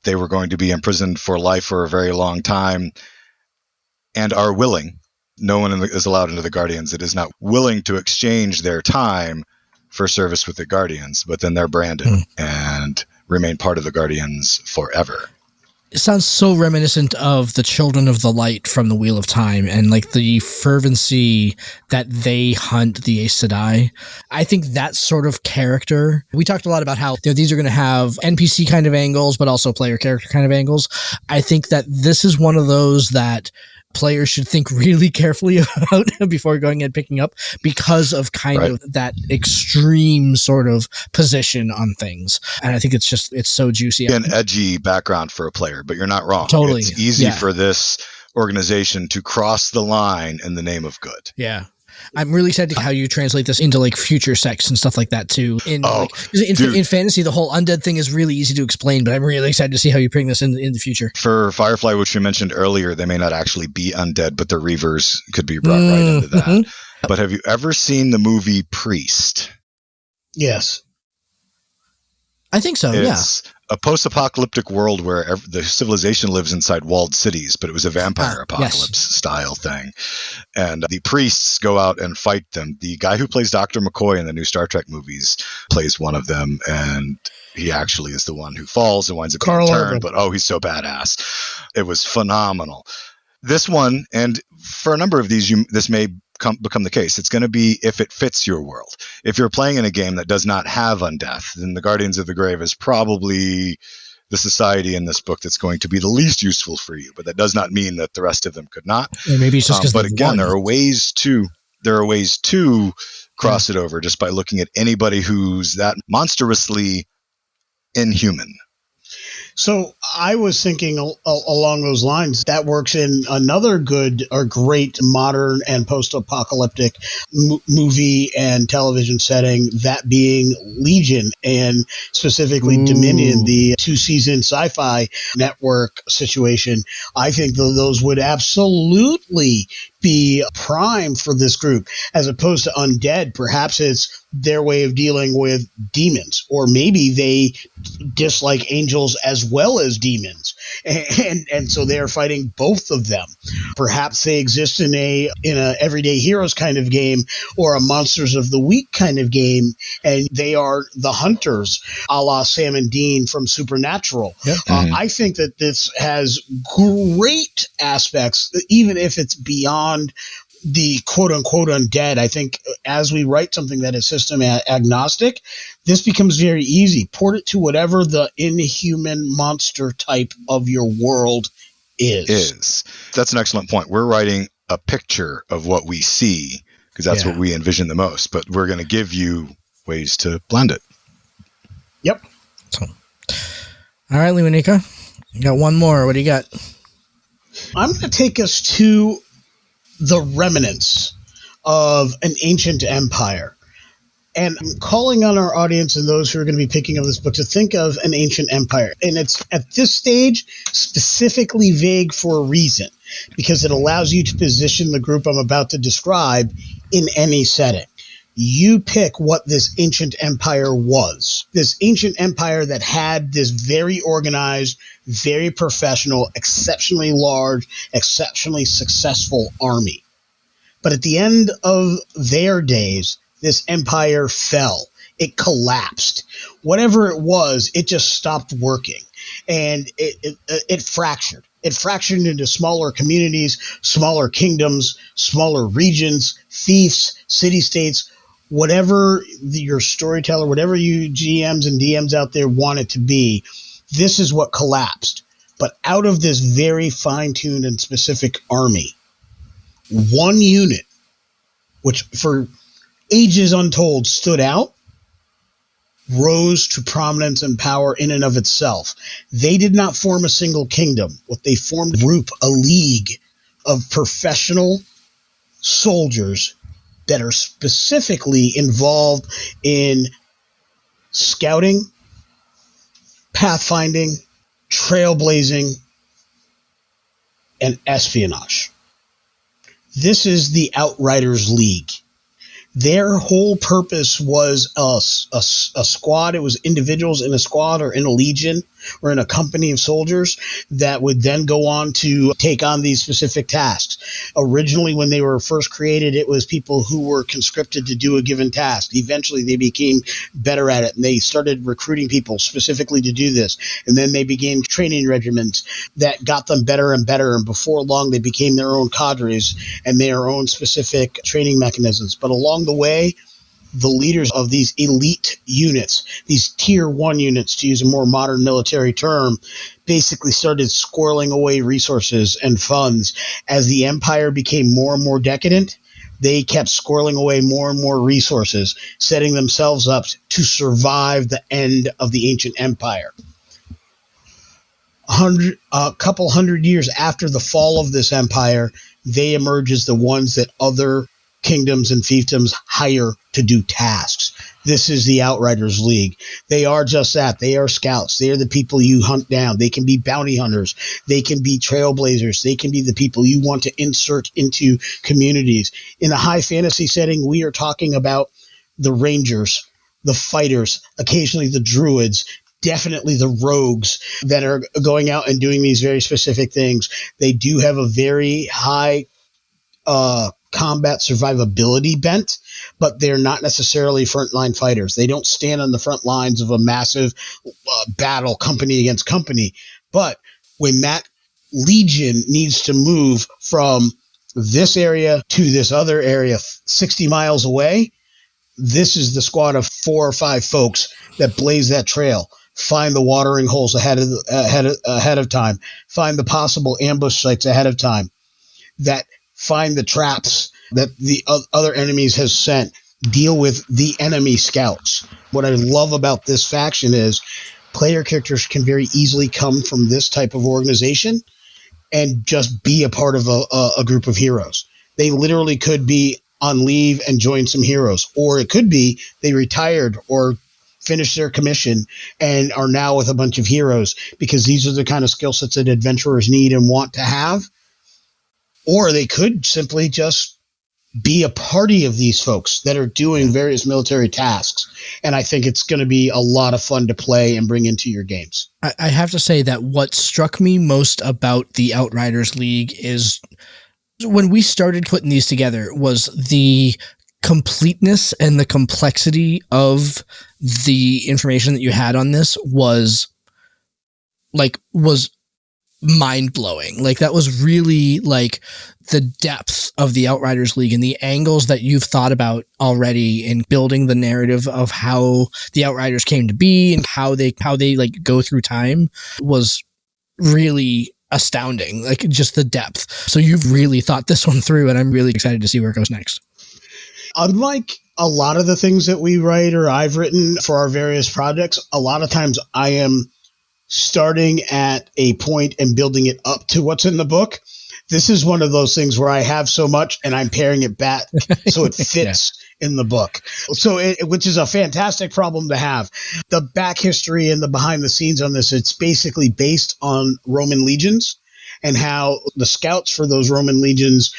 they were going to be imprisoned for life for a very long time, and are willing. No one is allowed into the Guardians that is not willing to exchange their time for service with the Guardians, but then they're branded and remain part of the Guardians forever. It sounds so reminiscent of the Children of the Light from the Wheel of Time, and like the fervency that they hunt the Aes Sedai. I think that sort of character, we talked a lot about how these are going to have NPC kind of angles, but also player character kind of angles. I think that this is one of those that players should think really carefully about before going and picking up, because of kind of that extreme sort of position on things. And I think it's so juicy. An edgy background for a player, but you're not wrong. Totally. It's easy for this organization to cross the line in the name of good. Yeah. I'm really excited to how you translate this into like future sex and stuff like that too. In fantasy, the whole undead thing is really easy to explain, but I'm really excited to see how you bring this in the future. For Firefly, which we mentioned earlier, they may not actually be undead, but the Reavers could be brought right into that. Mm-hmm. But have you ever seen the movie Priest? Yes. I think so, it's a post-apocalyptic world where the civilization lives inside walled cities, but it was a vampire apocalypse style thing. And the priests go out and fight them. The guy who plays Dr. McCoy in the new Star Trek movies plays one of them, and he actually is the one who falls and winds up being turned, but he's so badass. It was phenomenal. This one, and for a number of these, this may become the case. It's going to be if it fits your world. If you're playing in a game that does not have undeath, then the Guardians of the Grave is probably the society in this book that's going to be the least useful for you. But that does not mean that the rest of them could not. Or maybe it's just because but again, there are ways to cross it over just by looking at anybody who's that monstrously inhuman. So I was thinking along those lines. That works in another good or great modern and post-apocalyptic movie and television setting, that being Legion, and specifically Dominion, the 2-season sci-fi network situation. I think those would absolutely be prime for this group, as opposed to undead. Perhaps it's their way of dealing with demons, or maybe they dislike angels as well as demons, and so they are fighting both of them. Perhaps they exist in a everyday heroes kind of game, or a monsters of the week kind of game, and they are the hunters, a la Sam and Dean from Supernatural. Yep. I think that this has great aspects, even if it's beyond the quote-unquote undead. I think as we write something that is system agnostic, this becomes very easy. Port it to whatever the inhuman monster type of your world is. That's an excellent point. We're writing a picture of what we see, because that's what we envision the most, but we're going to give you ways to blend it. Yep. So, all right, Lewanika, you got one more. What do you got? I'm going to take us to the remnants of an ancient empire. And I'm calling on our audience and those who are going to be picking up this book to think of an ancient empire. And it's at this stage specifically vague for a reason, because it allows you to position the group I'm about to describe in any setting. You pick what this ancient empire was. This ancient empire that had this very organized, very professional, exceptionally large, exceptionally successful army. But at the end of their days, this empire fell. It collapsed. Whatever it was, it just stopped working. And it fractured. It fractured into smaller communities, smaller kingdoms, smaller regions, fiefs, city-states, whatever your storyteller, whatever you GMs and DMs out there want it to be. This is what collapsed. But out of this very fine-tuned and specific army, one unit, which for ages untold stood out, rose to prominence and power in and of itself. They did not form a single kingdom. What they formed a group, a league of professional soldiers that are specifically involved in scouting, pathfinding, trailblazing, and espionage. This is the Outriders League. Their whole purpose was a squad. It was individuals in a squad or in a legion or in a company of soldiers that would then go on to take on these specific tasks. Originally, when they were first created, it was people who were conscripted to do a given task. Eventually, they became better at it, and they started recruiting people specifically to do this. And then they began training regiments that got them better and better. And before long, they became their own cadres and their own specific training mechanisms. But along the way, the leaders of these elite units, these tier 1 units, to use a more modern military term, basically started squirreling away resources and funds. As the empire became more and more decadent, they kept squirreling away more and more resources, setting themselves up to survive the end of the ancient empire. A couple hundred years after the fall of this empire, they emerge as the ones that other kingdoms and fiefdoms hire to do tasks. This is the Outriders League. They are just that. They are scouts. They are the people you hunt down. They can be bounty hunters. They can be trailblazers. They can be the people you want to insert into communities. In a high fantasy setting, we are talking about the rangers, the fighters, occasionally the druids, definitely the rogues that are going out and doing these very specific things. They do have a very high combat survivability bent, but they're not necessarily frontline fighters. They don't stand on the front lines of a massive battle company against company. But when that legion needs to move from this area to this other area 60 miles away, this is the squad of 4 or 5 folks that blaze that trail, find the watering holes ahead of time, find the possible ambush sites ahead of time, that find the traps that the other enemies has sent, deal with the enemy scouts. What I love about this faction is player characters can very easily come from this type of organization and just be a part of a group of heroes. They literally could be on leave and join some heroes, or it could be they retired or finished their commission and are now with a bunch of heroes, because these are the kind of skill sets that adventurers need and want to have. Or they could simply just be a party of these folks that are doing various military tasks. And I think it's going to be a lot of fun to play and bring into your games. I have to say that what struck me most about the Outriders League is when we started putting these together was the completeness and the complexity of the information that you had on this was mind-blowing. Like, that was really like the depth of the Outriders League and the angles that you've thought about already in building the narrative of how the Outriders came to be and how they like go through time was really astounding. Like, just the depth. So you've really thought this one through, and I'm really excited to see where it goes next. Unlike a lot of the things that we write or I've written for our various projects, a lot of times I am starting at a point and building it up to what's in the book. This is one of those things where I have so much and I'm paring it back so it fits in the book. So which is a fantastic problem to have. The back history and the behind the scenes on this, it's basically based on Roman legions and how the scouts for those Roman legions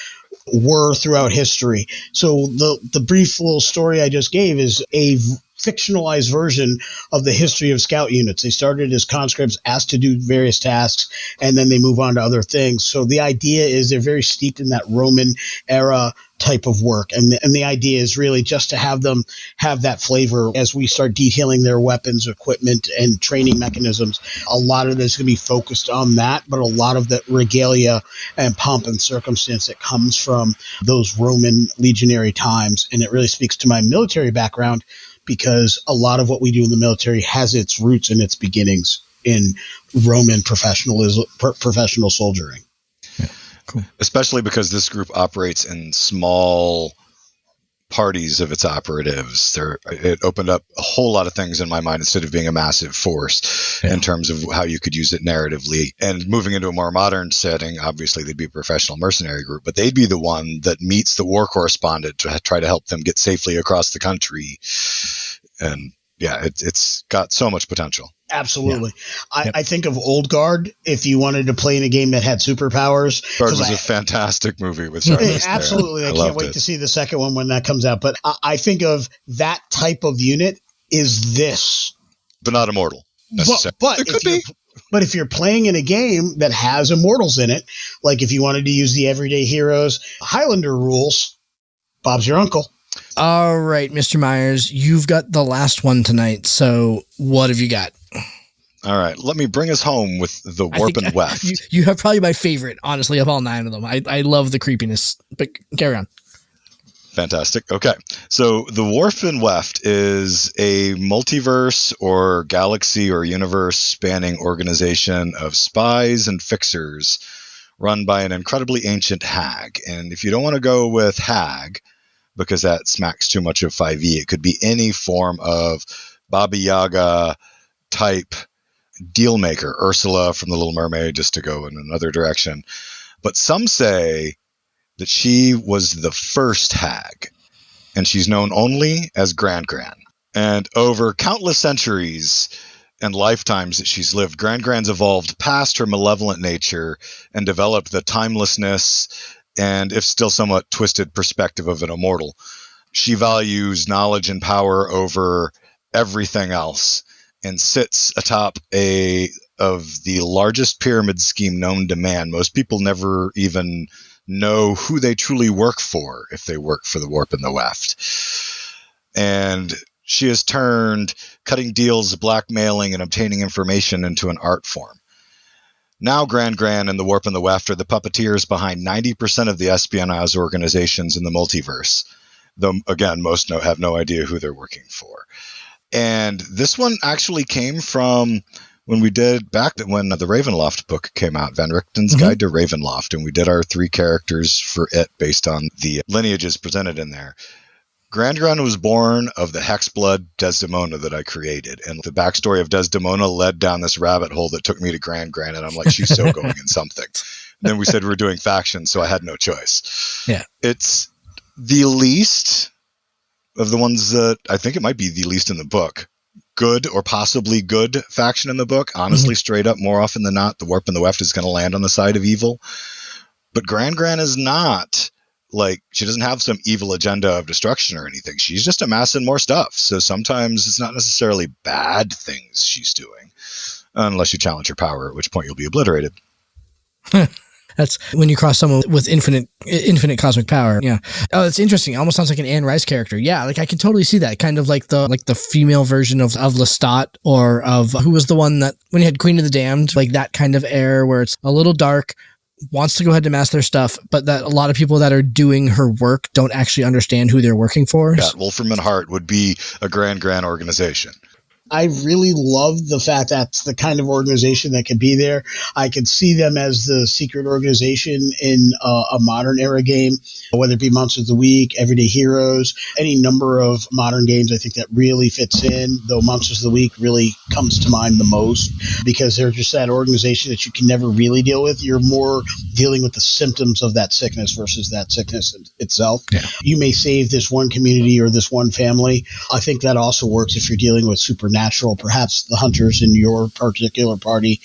were throughout history. So the brief little story I just gave is a fictionalized version of the history of scout units. They started as conscripts asked to do various tasks, and then they move on to other things. So the idea is they're very steeped in that Roman era type of work. And the idea is really just to have them have that flavor as we start detailing their weapons, equipment, and training mechanisms. A lot of this is going to be focused on that, but a lot of the regalia and pomp and circumstance that comes from those Roman legionary times. And it really speaks to my military background, because a lot of what we do in the military has its roots and its beginnings in Roman professional soldiering. Yeah, cool. Especially because this group operates in small parties of its operatives. It opened up a whole lot of things in my mind instead of being a massive force in terms of how you could use it narratively. And moving into a more modern setting, obviously they'd be a professional mercenary group, but they'd be the one that meets the war correspondent to try to help them get safely across the country. And yeah, it's got so much potential. Absolutely. Yeah. I think of Old Guard if you wanted to play in a game that had superpowers. Guard was a fantastic movie with Charlize Theron. Absolutely. I can't wait to see the second one when that comes out. But I think of that type of unit is this. But not immortal, necessarily. But if you're playing in a game that has immortals in it, like if you wanted to use the Everyday Heroes Highlander rules, Bob's your uncle. All right, Mr. Myers, you've got the last one tonight. So what have you got? All right, let me bring us home with the Warp and Weft. You have probably my favorite, honestly, of all 9 of them. I love the creepiness, but carry on. Fantastic. Okay, so the Warp and Weft is a multiverse or galaxy or universe spanning organization of spies and fixers run by an incredibly ancient hag. And if you don't want to go with hag, because that smacks too much of 5e, it could be any form of Baba Yaga type deal maker, Ursula from The Little Mermaid, just to go in another direction. But some say that she was the first hag, and she's known only as Gran. And over countless centuries and lifetimes that she's lived, Gran's evolved past her malevolent nature and developed the timelessness and, if still somewhat twisted, perspective of an immortal. She values knowledge and power over everything else and sits atop of the largest pyramid scheme known to man. Most people never even know who they truly work for if they work for the Warp and the Weft. And she has turned cutting deals, blackmailing, and obtaining information into an art form. Now Gran and the Warp and the Weft are the puppeteers behind 90% of the espionage organizations in the multiverse. Though, again, most have no idea who they're working for. And this one actually came from when we did when the Ravenloft book came out, Van Richten's Guide to Ravenloft, and we did our 3 characters for it based on the lineages presented in there. Grand was born of the Hexblood Desdemona that I created. And the backstory of Desdemona led down this rabbit hole that took me to Grand. And I'm like, she's so going in something. Then we said we were doing factions, so I had no choice. Yeah. It's the least of the ones that I think it might be the least in the book. Good or possibly good faction in the book. Honestly, straight up, more often than not, the warp and the weft is going to land on the side of evil. But Grand is not like, she doesn't have some evil agenda of destruction or anything. She's just amassing more stuff. So sometimes it's not necessarily bad things she's doing, unless you challenge her power, at which point you'll be obliterated. That's when you cross someone with infinite cosmic power. Yeah. Oh, it's interesting. It almost sounds like an Anne Rice character. Yeah, like I can totally see that. Kind of like the female version of Lestat, or of who was the one that when you had Queen of the Damned, like that kind of air where it's a little dark, wants to go ahead and amass their stuff, but that a lot of people that are doing her work don't actually understand who they're working for. Yeah, Wolfram Hart would be a Grand organization. I really love the fact that's the kind of organization that could be there. I could see them as the secret organization in a modern era game, whether it be Monsters of the Week, Everyday Heroes, any number of modern games. I think that really fits in, though Monsters of the Week really comes to mind the most because they're just that organization that you can never really deal with. You're more dealing with the symptoms of that sickness versus that sickness itself. Yeah. You may save this one community or this one family. I think that also works if you're dealing with supernatural. Perhaps the hunters in your particular party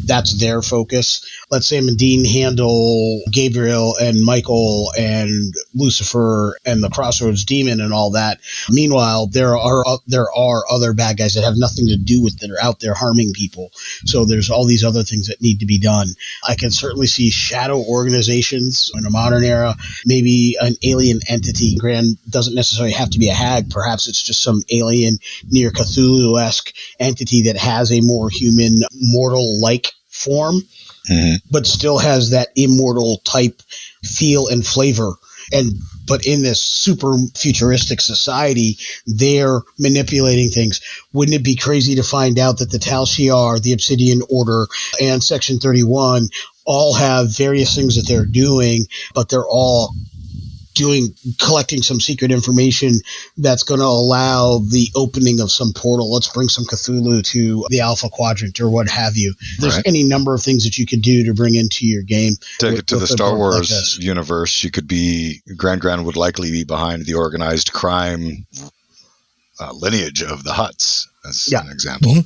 that's their focus. Let's say Medine handle Gabriel and Michael and Lucifer and the Crossroads Demon and all that. Meanwhile, there are other bad guys that have nothing to do with that are out there harming people. So there's all these other things that need to be done. I can certainly see shadow organizations in a modern era, maybe an alien entity. Grand doesn't necessarily have to be a hag. Perhaps it's just some alien near Cthulhu-esque entity that has a more human, mortal-like form, but still has that immortal type feel and flavor. But in this super futuristic society, they're manipulating things. Wouldn't it be crazy to find out that the Tal Shiar, the Obsidian Order, and Section 31 all have various things that they're doing, but they're all collecting some secret information that's going to allow the opening of some portal. Let's bring some Cthulhu to the Alpha Quadrant or what have you. There's any number of things that you could do to bring into your game. Take it to the Star Wars universe. She could be, Grand would likely be behind the organized crime lineage of the Hutts, as an example.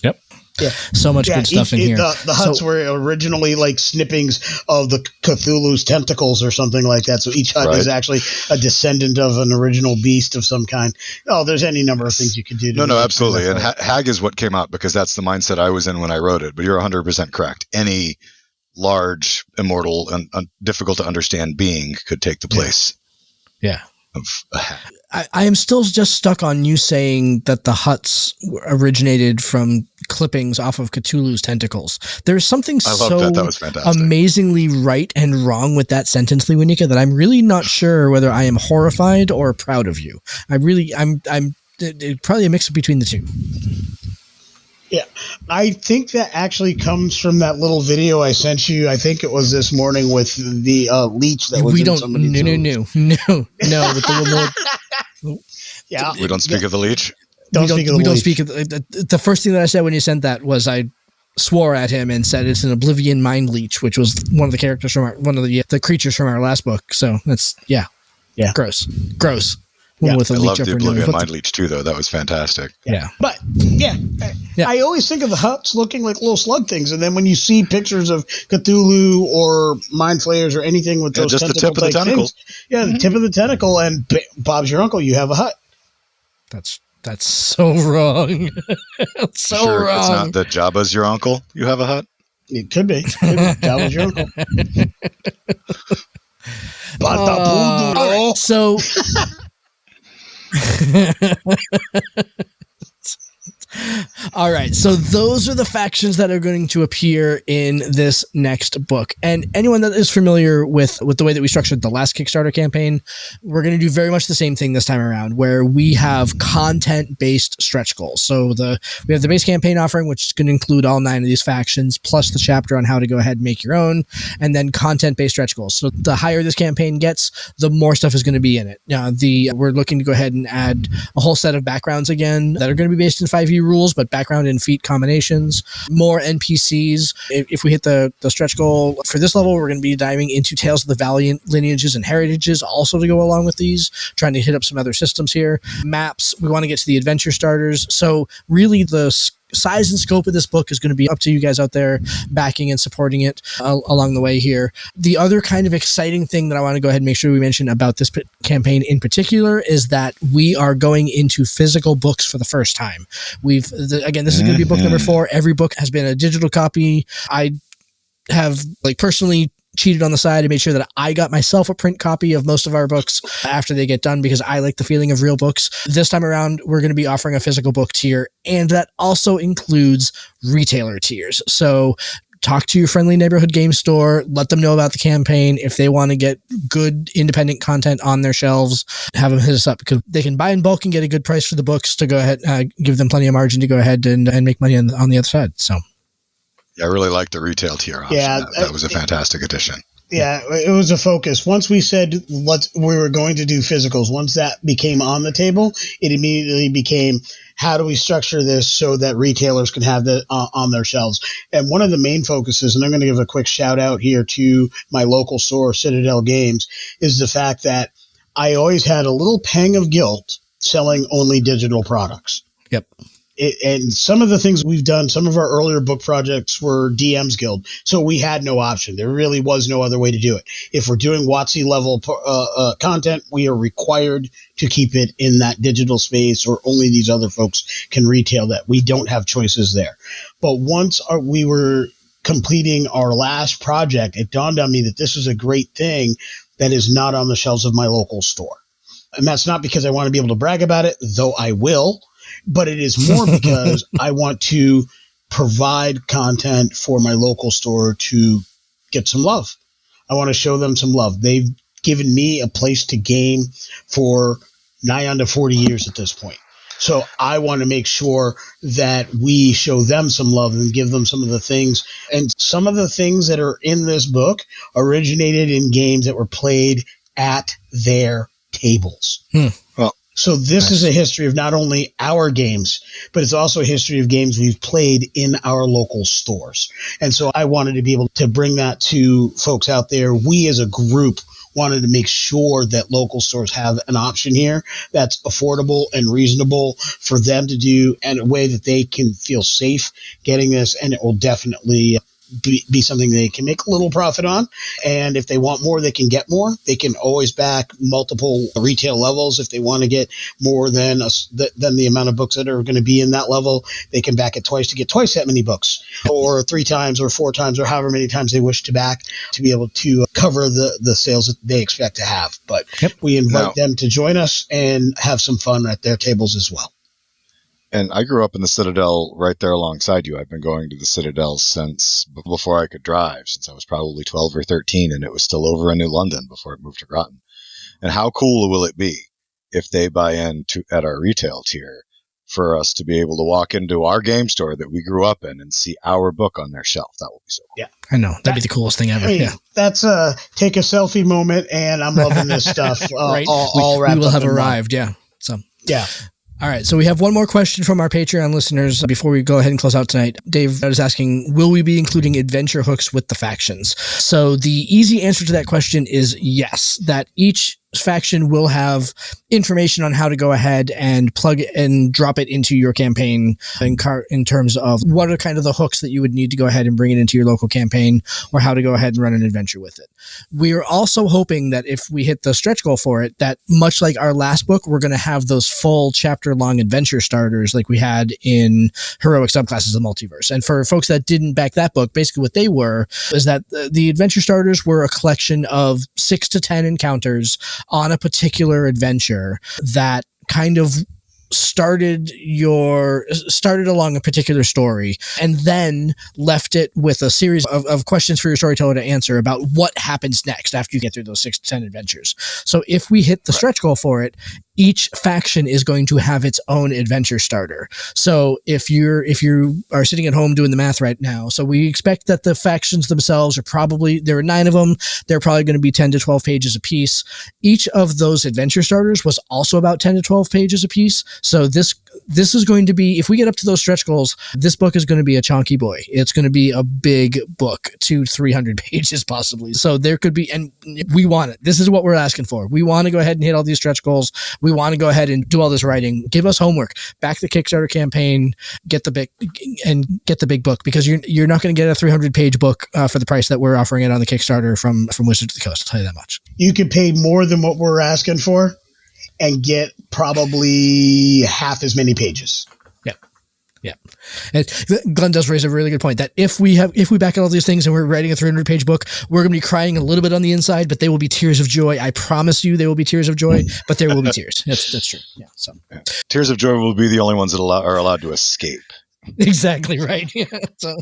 Yep. Yeah. So much good stuff in here. The Hutts were originally like snippings of the Cthulhu's tentacles or something like that. So each Hutt is actually a descendant of an original beast of some kind. Oh, there's any number of things you could do. No, absolutely. And Hag is what came out because that's the mindset I was in when I wrote it. But you're 100% correct. Any large, immortal, and difficult to understand being could take the place. Yeah. Of a hag. I am still just stuck on you saying that the Hutts originated from clippings off of Cthulhu's tentacles. There's something that was fantastic. Amazingly right and wrong with that sentence, Lewanika, that I'm really not sure whether I am horrified or proud of you. I'm probably a mix between the two. Yeah, I think that actually comes from that little video I sent you. I think it was this morning with the leech that was in somebody's No. With the yeah, we don't speak of the leach. We don't speak of the first thing that I said when you sent that was I swore at him and said it's an Oblivion mind leech, which was one of the characters from one of the creatures from our last book. So that's gross. Yeah, I love the Oblivion mind leech too, though. That was fantastic. Yeah. But I always think of the Hutts looking like little slug things, and then when you see pictures of Cthulhu or mind flayers or anything with those just the tip of the tentacle. The tip of the tentacle, and Bob's your uncle. You have a Hutt. That's so wrong. So sure, wrong. It's not that Jabba's your uncle. You have a Hutt. It could be. Jabba's your uncle. Right, so. All right. So those are the factions that are going to appear in this next book. And anyone that is familiar with the way that we structured the last Kickstarter campaign, we're going to do very much the same thing this time around, where we have content-based stretch goals. So we have the base campaign offering, which is going to include all 9 of these factions, plus the chapter on how to go ahead and make your own, and then content-based stretch goals. So the higher this campaign gets, the more stuff is going to be in it. We're looking to go ahead and add a whole set of backgrounds again that are going to be based in 5e rules, but background and feat combinations, more NPCs. If we hit the stretch goal for this level, we're going to be diving into Tales of the Valiant lineages and heritages also to go along with these, trying to hit up some other systems here. Maps, we want to get to the adventure starters. So really the size and scope of this book is going to be up to you guys out there backing and supporting it along the way here. The other kind of exciting thing that I want to go ahead and make sure we mention about this campaign in particular is that we are going into physical books for the first time. Again, this is going to be book number 4. Every book has been a digital copy. I have personally cheated on the side and made sure that I got myself a print copy of most of our books after they get done, because I like the feeling of real books. This time around, we're going to be offering a physical book tier, and that also includes retailer tiers. So talk to your friendly neighborhood game store, let them know about the campaign. If they want to get good independent content on their shelves, have them hit us up, because they can buy in bulk and get a good price for the books to go ahead, give them plenty of margin to go ahead and make money on the other side. So. Yeah, I really like the retail tier option. Yeah, that was a fantastic addition. Yeah, it was a focus. Once we said we were going to do physicals, once that became on the table, it immediately became, how do we structure this so that retailers can have that on their shelves? And one of the main focuses, and I'm going to give a quick shout out here to my local store, Citadel Games, is the fact that I always had a little pang of guilt selling only digital products. Yep. And some of the things we've done, some of our earlier book projects were DM's Guild, so we had no option. There really was no other way to do it. If we're doing WotC level content, we are required to keep it in that digital space, or only these other folks can retail that. We don't have choices there. But once we were completing our last project, it dawned on me that this is a great thing that is not on the shelves of my local store. And that's not because I want to be able to brag about it, though I will. But it is more because I want to provide content for my local store to get some love. I want to show them some love. They've given me a place to game for nigh on to 40 years at this point. So I want to make sure that we show them some love and give them some of the things. And some of the things that are in this book originated in games that were played at their tables. Well, so this is a history of not only our games, but it's also a history of games we've played in our local stores. And so I wanted to be able to bring that to folks out there. We as a group wanted to make sure that local stores have an option here that's affordable and reasonable for them to do, and a way that they can feel safe getting this. And it will definitely be something they can make a little profit on. And if they want more, they can get more. They can always back multiple retail levels. If they want to get more than the amount of books that are going to be in that level, they can back it twice to get twice that many books, or 3 times or 4 times, or however many times they wish to back, to be able to cover the sales that they expect to have. But we invite them to join us and have some fun at their tables as well. And I grew up in the Citadel right there alongside you. I've been going to the Citadel since before I could drive, since I was probably 12 or 13, and it was still over in New London before it moved to Groton. And how cool will it be if they buy in at our retail tier for us to be able to walk into our game store that we grew up in and see our book on their shelf? That would be so cool. Yeah, I know. That'd be the coolest thing ever. Yeah. That's a take a selfie moment, and I'm loving this stuff. Right? all wrapped up. We will have arrived. Yeah. So, yeah. All right, so we have one more question from our Patreon listeners before we go ahead and close out tonight. Dave is asking, will we be including adventure hooks with the factions? So the easy answer to that question is yes, that each faction will have information on how to go ahead and plug it and drop it into your campaign in terms of what are kind of the hooks that you would need to go ahead and bring it into your local campaign, or how to go ahead and run an adventure with it. We are also hoping that if we hit the stretch goal for it, that much like our last book, we're going to have those full chapter long adventure starters like we had in Heroic Subclasses of the Multiverse. And for folks that didn't back that book, basically what they were is that the adventure starters were a collection of 6 to 10 encounters on a particular adventure that kind of started along a particular story and then left it with a series of questions for your storyteller to answer about what happens next after you get through those 6 to 10 adventures. So if we hit the stretch goal for it, each faction is going to have its own adventure starter. So if you are sitting at home doing the math right now, so we expect that the factions themselves there are 9 of them. They're probably going to be 10 to 12 pages a piece. Each of those adventure starters was also about 10 to 12 pages a piece. So this is going to be, if we get up to those stretch goals, this book is going to be a chonky boy. It's going to be a big book, 200-300 pages possibly. So there could be, and we want it. This is what we're asking for. We want to go ahead and hit all these stretch goals. We want to go ahead and do all this writing. Give us homework. Back the Kickstarter campaign. Get the big book, because you're not going to get a 300-page book for the price that we're offering it on the Kickstarter from Wizards of the Coast. I'll tell you that much. You could pay more than what we're asking for and get probably half as many pages. Yeah. And Glenn does raise a really good point that if we back all these things and we're writing a 300-page book, we're going to be crying a little bit on the inside, but they will be tears of joy. I promise you they will be tears of joy, but there will be tears. That's true. Yeah. So tears of joy will be the only ones that are allowed to escape. Exactly right. Yeah. So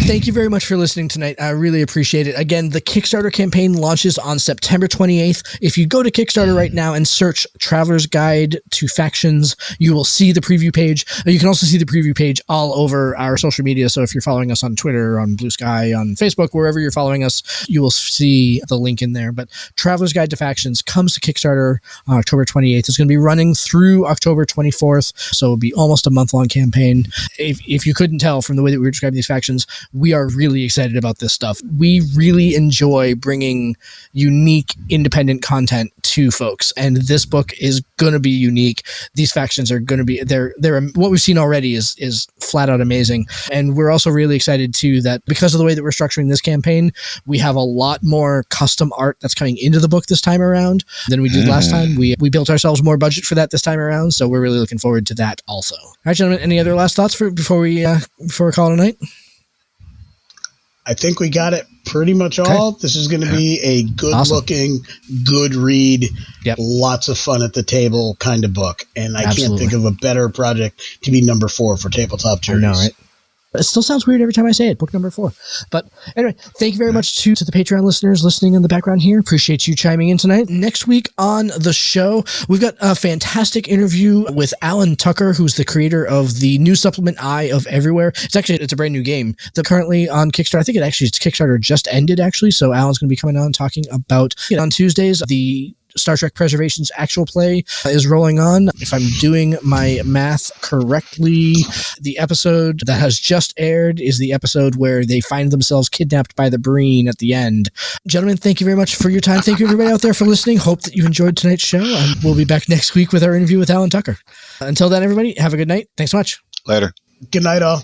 thank you very much for listening tonight. I really appreciate it. Again, the Kickstarter campaign launches on September 28th. If you go to Kickstarter right now and search Traveler's Guide to Factions, you will see the preview page. You can also see the preview page all over our social media. So if you're following us on Twitter, on Blue Sky, on Facebook, wherever you're following us, you will see the link in there. But Traveler's Guide to Factions comes to Kickstarter on October 28th. It's going to be running through October 24th. So it'll be almost a month-long campaign. If you couldn't tell from the way that we were describing these factions, we are really excited about this stuff. We really enjoy bringing unique, independent content to folks, and this book is going to be unique. These factions are going to be they're what we've seen already is flat out amazing, and we're also really excited too that because of the way that we're structuring this campaign, we have a lot more custom art that's coming into the book this time around than we did last time. We built ourselves more budget for that this time around, so we're really looking forward to that also. All right, gentlemen, any other last thoughts before we call it a night? I think we got it pretty much all. This is going to be a good-looking, good read, lots of fun at the table kind of book. And I can't think of a better project to be number 4 for Tabletop Journeys. I know, right? It still sounds weird every time I say it, book number 4. But anyway, thank you very much to the Patreon listeners listening in the background here. Appreciate you chiming in tonight. Next week on the show, we've got a fantastic interview with Alan Tucker, who's the creator of the new supplement Eye of Everywhere. It's a brand new game that's currently on Kickstarter. I think its Kickstarter just ended, actually. So Alan's going to be coming on talking about on Tuesdays. The Star Trek Preservation's actual play is rolling on. If I'm doing my math correctly, the episode that has just aired is the episode where they find themselves kidnapped by the Breen at the end. Gentlemen, thank you very much for your time. Thank you everybody out there for listening. Hope that you enjoyed tonight's show, and we'll be back next week with our interview with Alan Tucker. Until then, everybody, have a good night. Thanks so much. Later. Good night, all.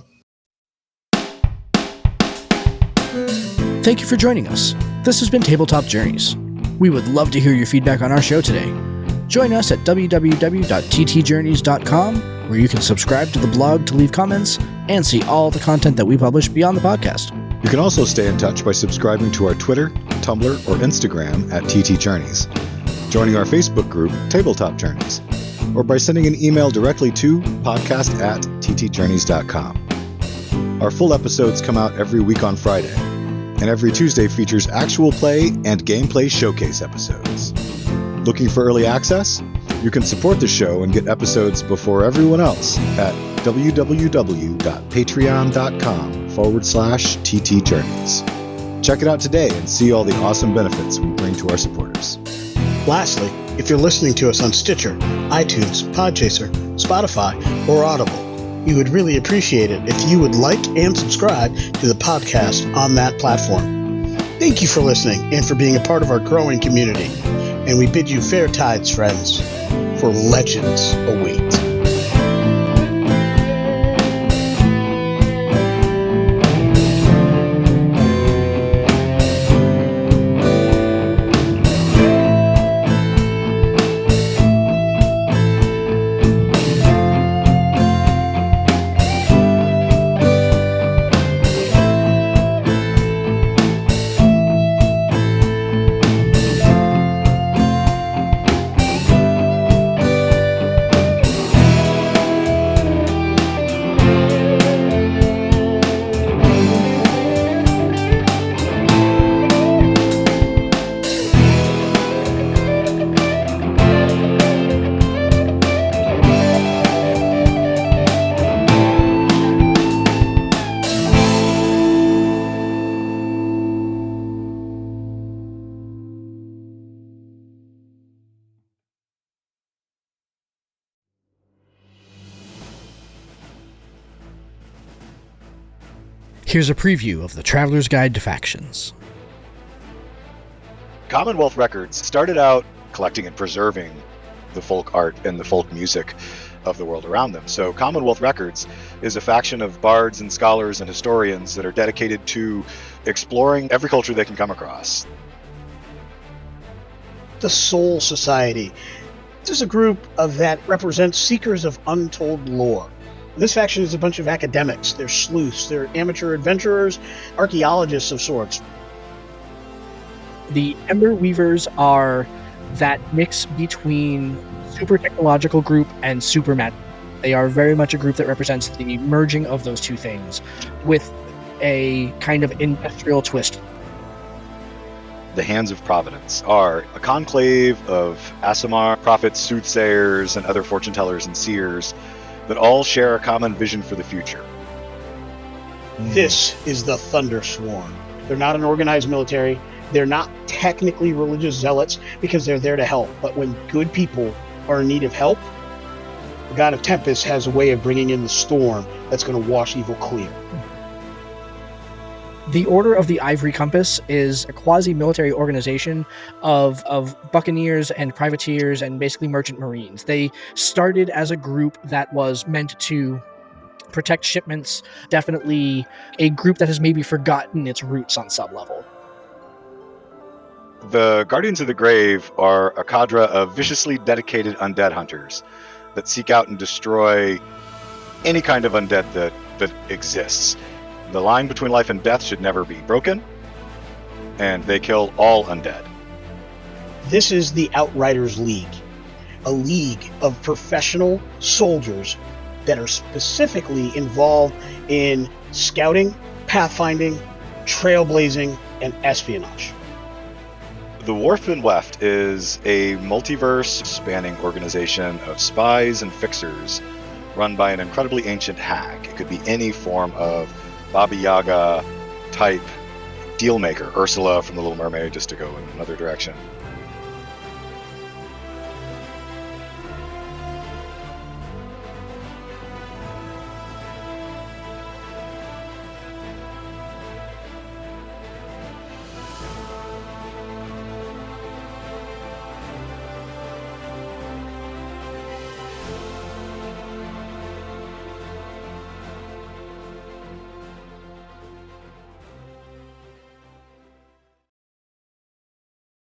Thank you for joining us. This has been Tabletop Journeys. We would love to hear your feedback on our show today. Join us at www.ttjourneys.com, where you can subscribe to the blog to leave comments and see all the content that we publish beyond the podcast. You can also stay in touch by subscribing to our Twitter, Tumblr, or Instagram at TT Journeys, joining our Facebook group, Tabletop Journeys, or by sending an email directly to podcast@ttjourneys.com. Our full episodes come out every week on Friday, and every Tuesday features actual play and gameplay showcase episodes. Looking for early access? You can support the show and get episodes before everyone else at www.patreon.com/ttjourneys. Check it out today and see all the awesome benefits we bring to our supporters. Lastly, if you're listening to us on Stitcher, iTunes, Podchaser, Spotify, or Audible, we would really appreciate it if you would like and subscribe to the podcast on that platform. Thank you for listening and for being a part of our growing community. And we bid you fair tides, friends, for legends await. Here's a preview of the Traveler's Guide to Factions. Commonwealth Records started out collecting and preserving the folk art and the folk music of the world around them. So Commonwealth Records is a faction of bards and scholars and historians that are dedicated to exploring every culture they can come across. The Soul Society. This is a group that represents seekers of untold lore. This faction is a bunch of academics. They're sleuths, they're amateur adventurers, archaeologists of sorts. The Ember Weavers are that mix between super technological group and super magic. They are very much a group that represents the merging of those two things with a kind of industrial twist. The Hands of Providence are a conclave of Aasimar prophets, soothsayers, and other fortune tellers and seers that all share a common vision for the future. This is the Thunder Swarm. They're not an organized military. They're not technically religious zealots because they're there to help. But when good people are in need of help, the God of Tempest has a way of bringing in the storm that's going to wash evil clear. The Order of the Ivory Compass is a quasi-military organization of buccaneers and privateers and basically merchant marines. They started as a group that was meant to protect shipments, definitely a group that has maybe forgotten its roots on some level. The Guardians of the Grave are a cadre of viciously dedicated undead hunters that seek out and destroy any kind of undead that exists. The line between life and death should never be broken, and they kill all undead. This is the Outriders League, a league of professional soldiers that are specifically involved in scouting, pathfinding, trailblazing, and espionage. The Wharfman Weft is a multiverse spanning organization of spies and fixers run by an incredibly ancient hag. It could be any form of Baba Yaga type dealmaker, Ursula from The Little Mermaid, just to go in another direction.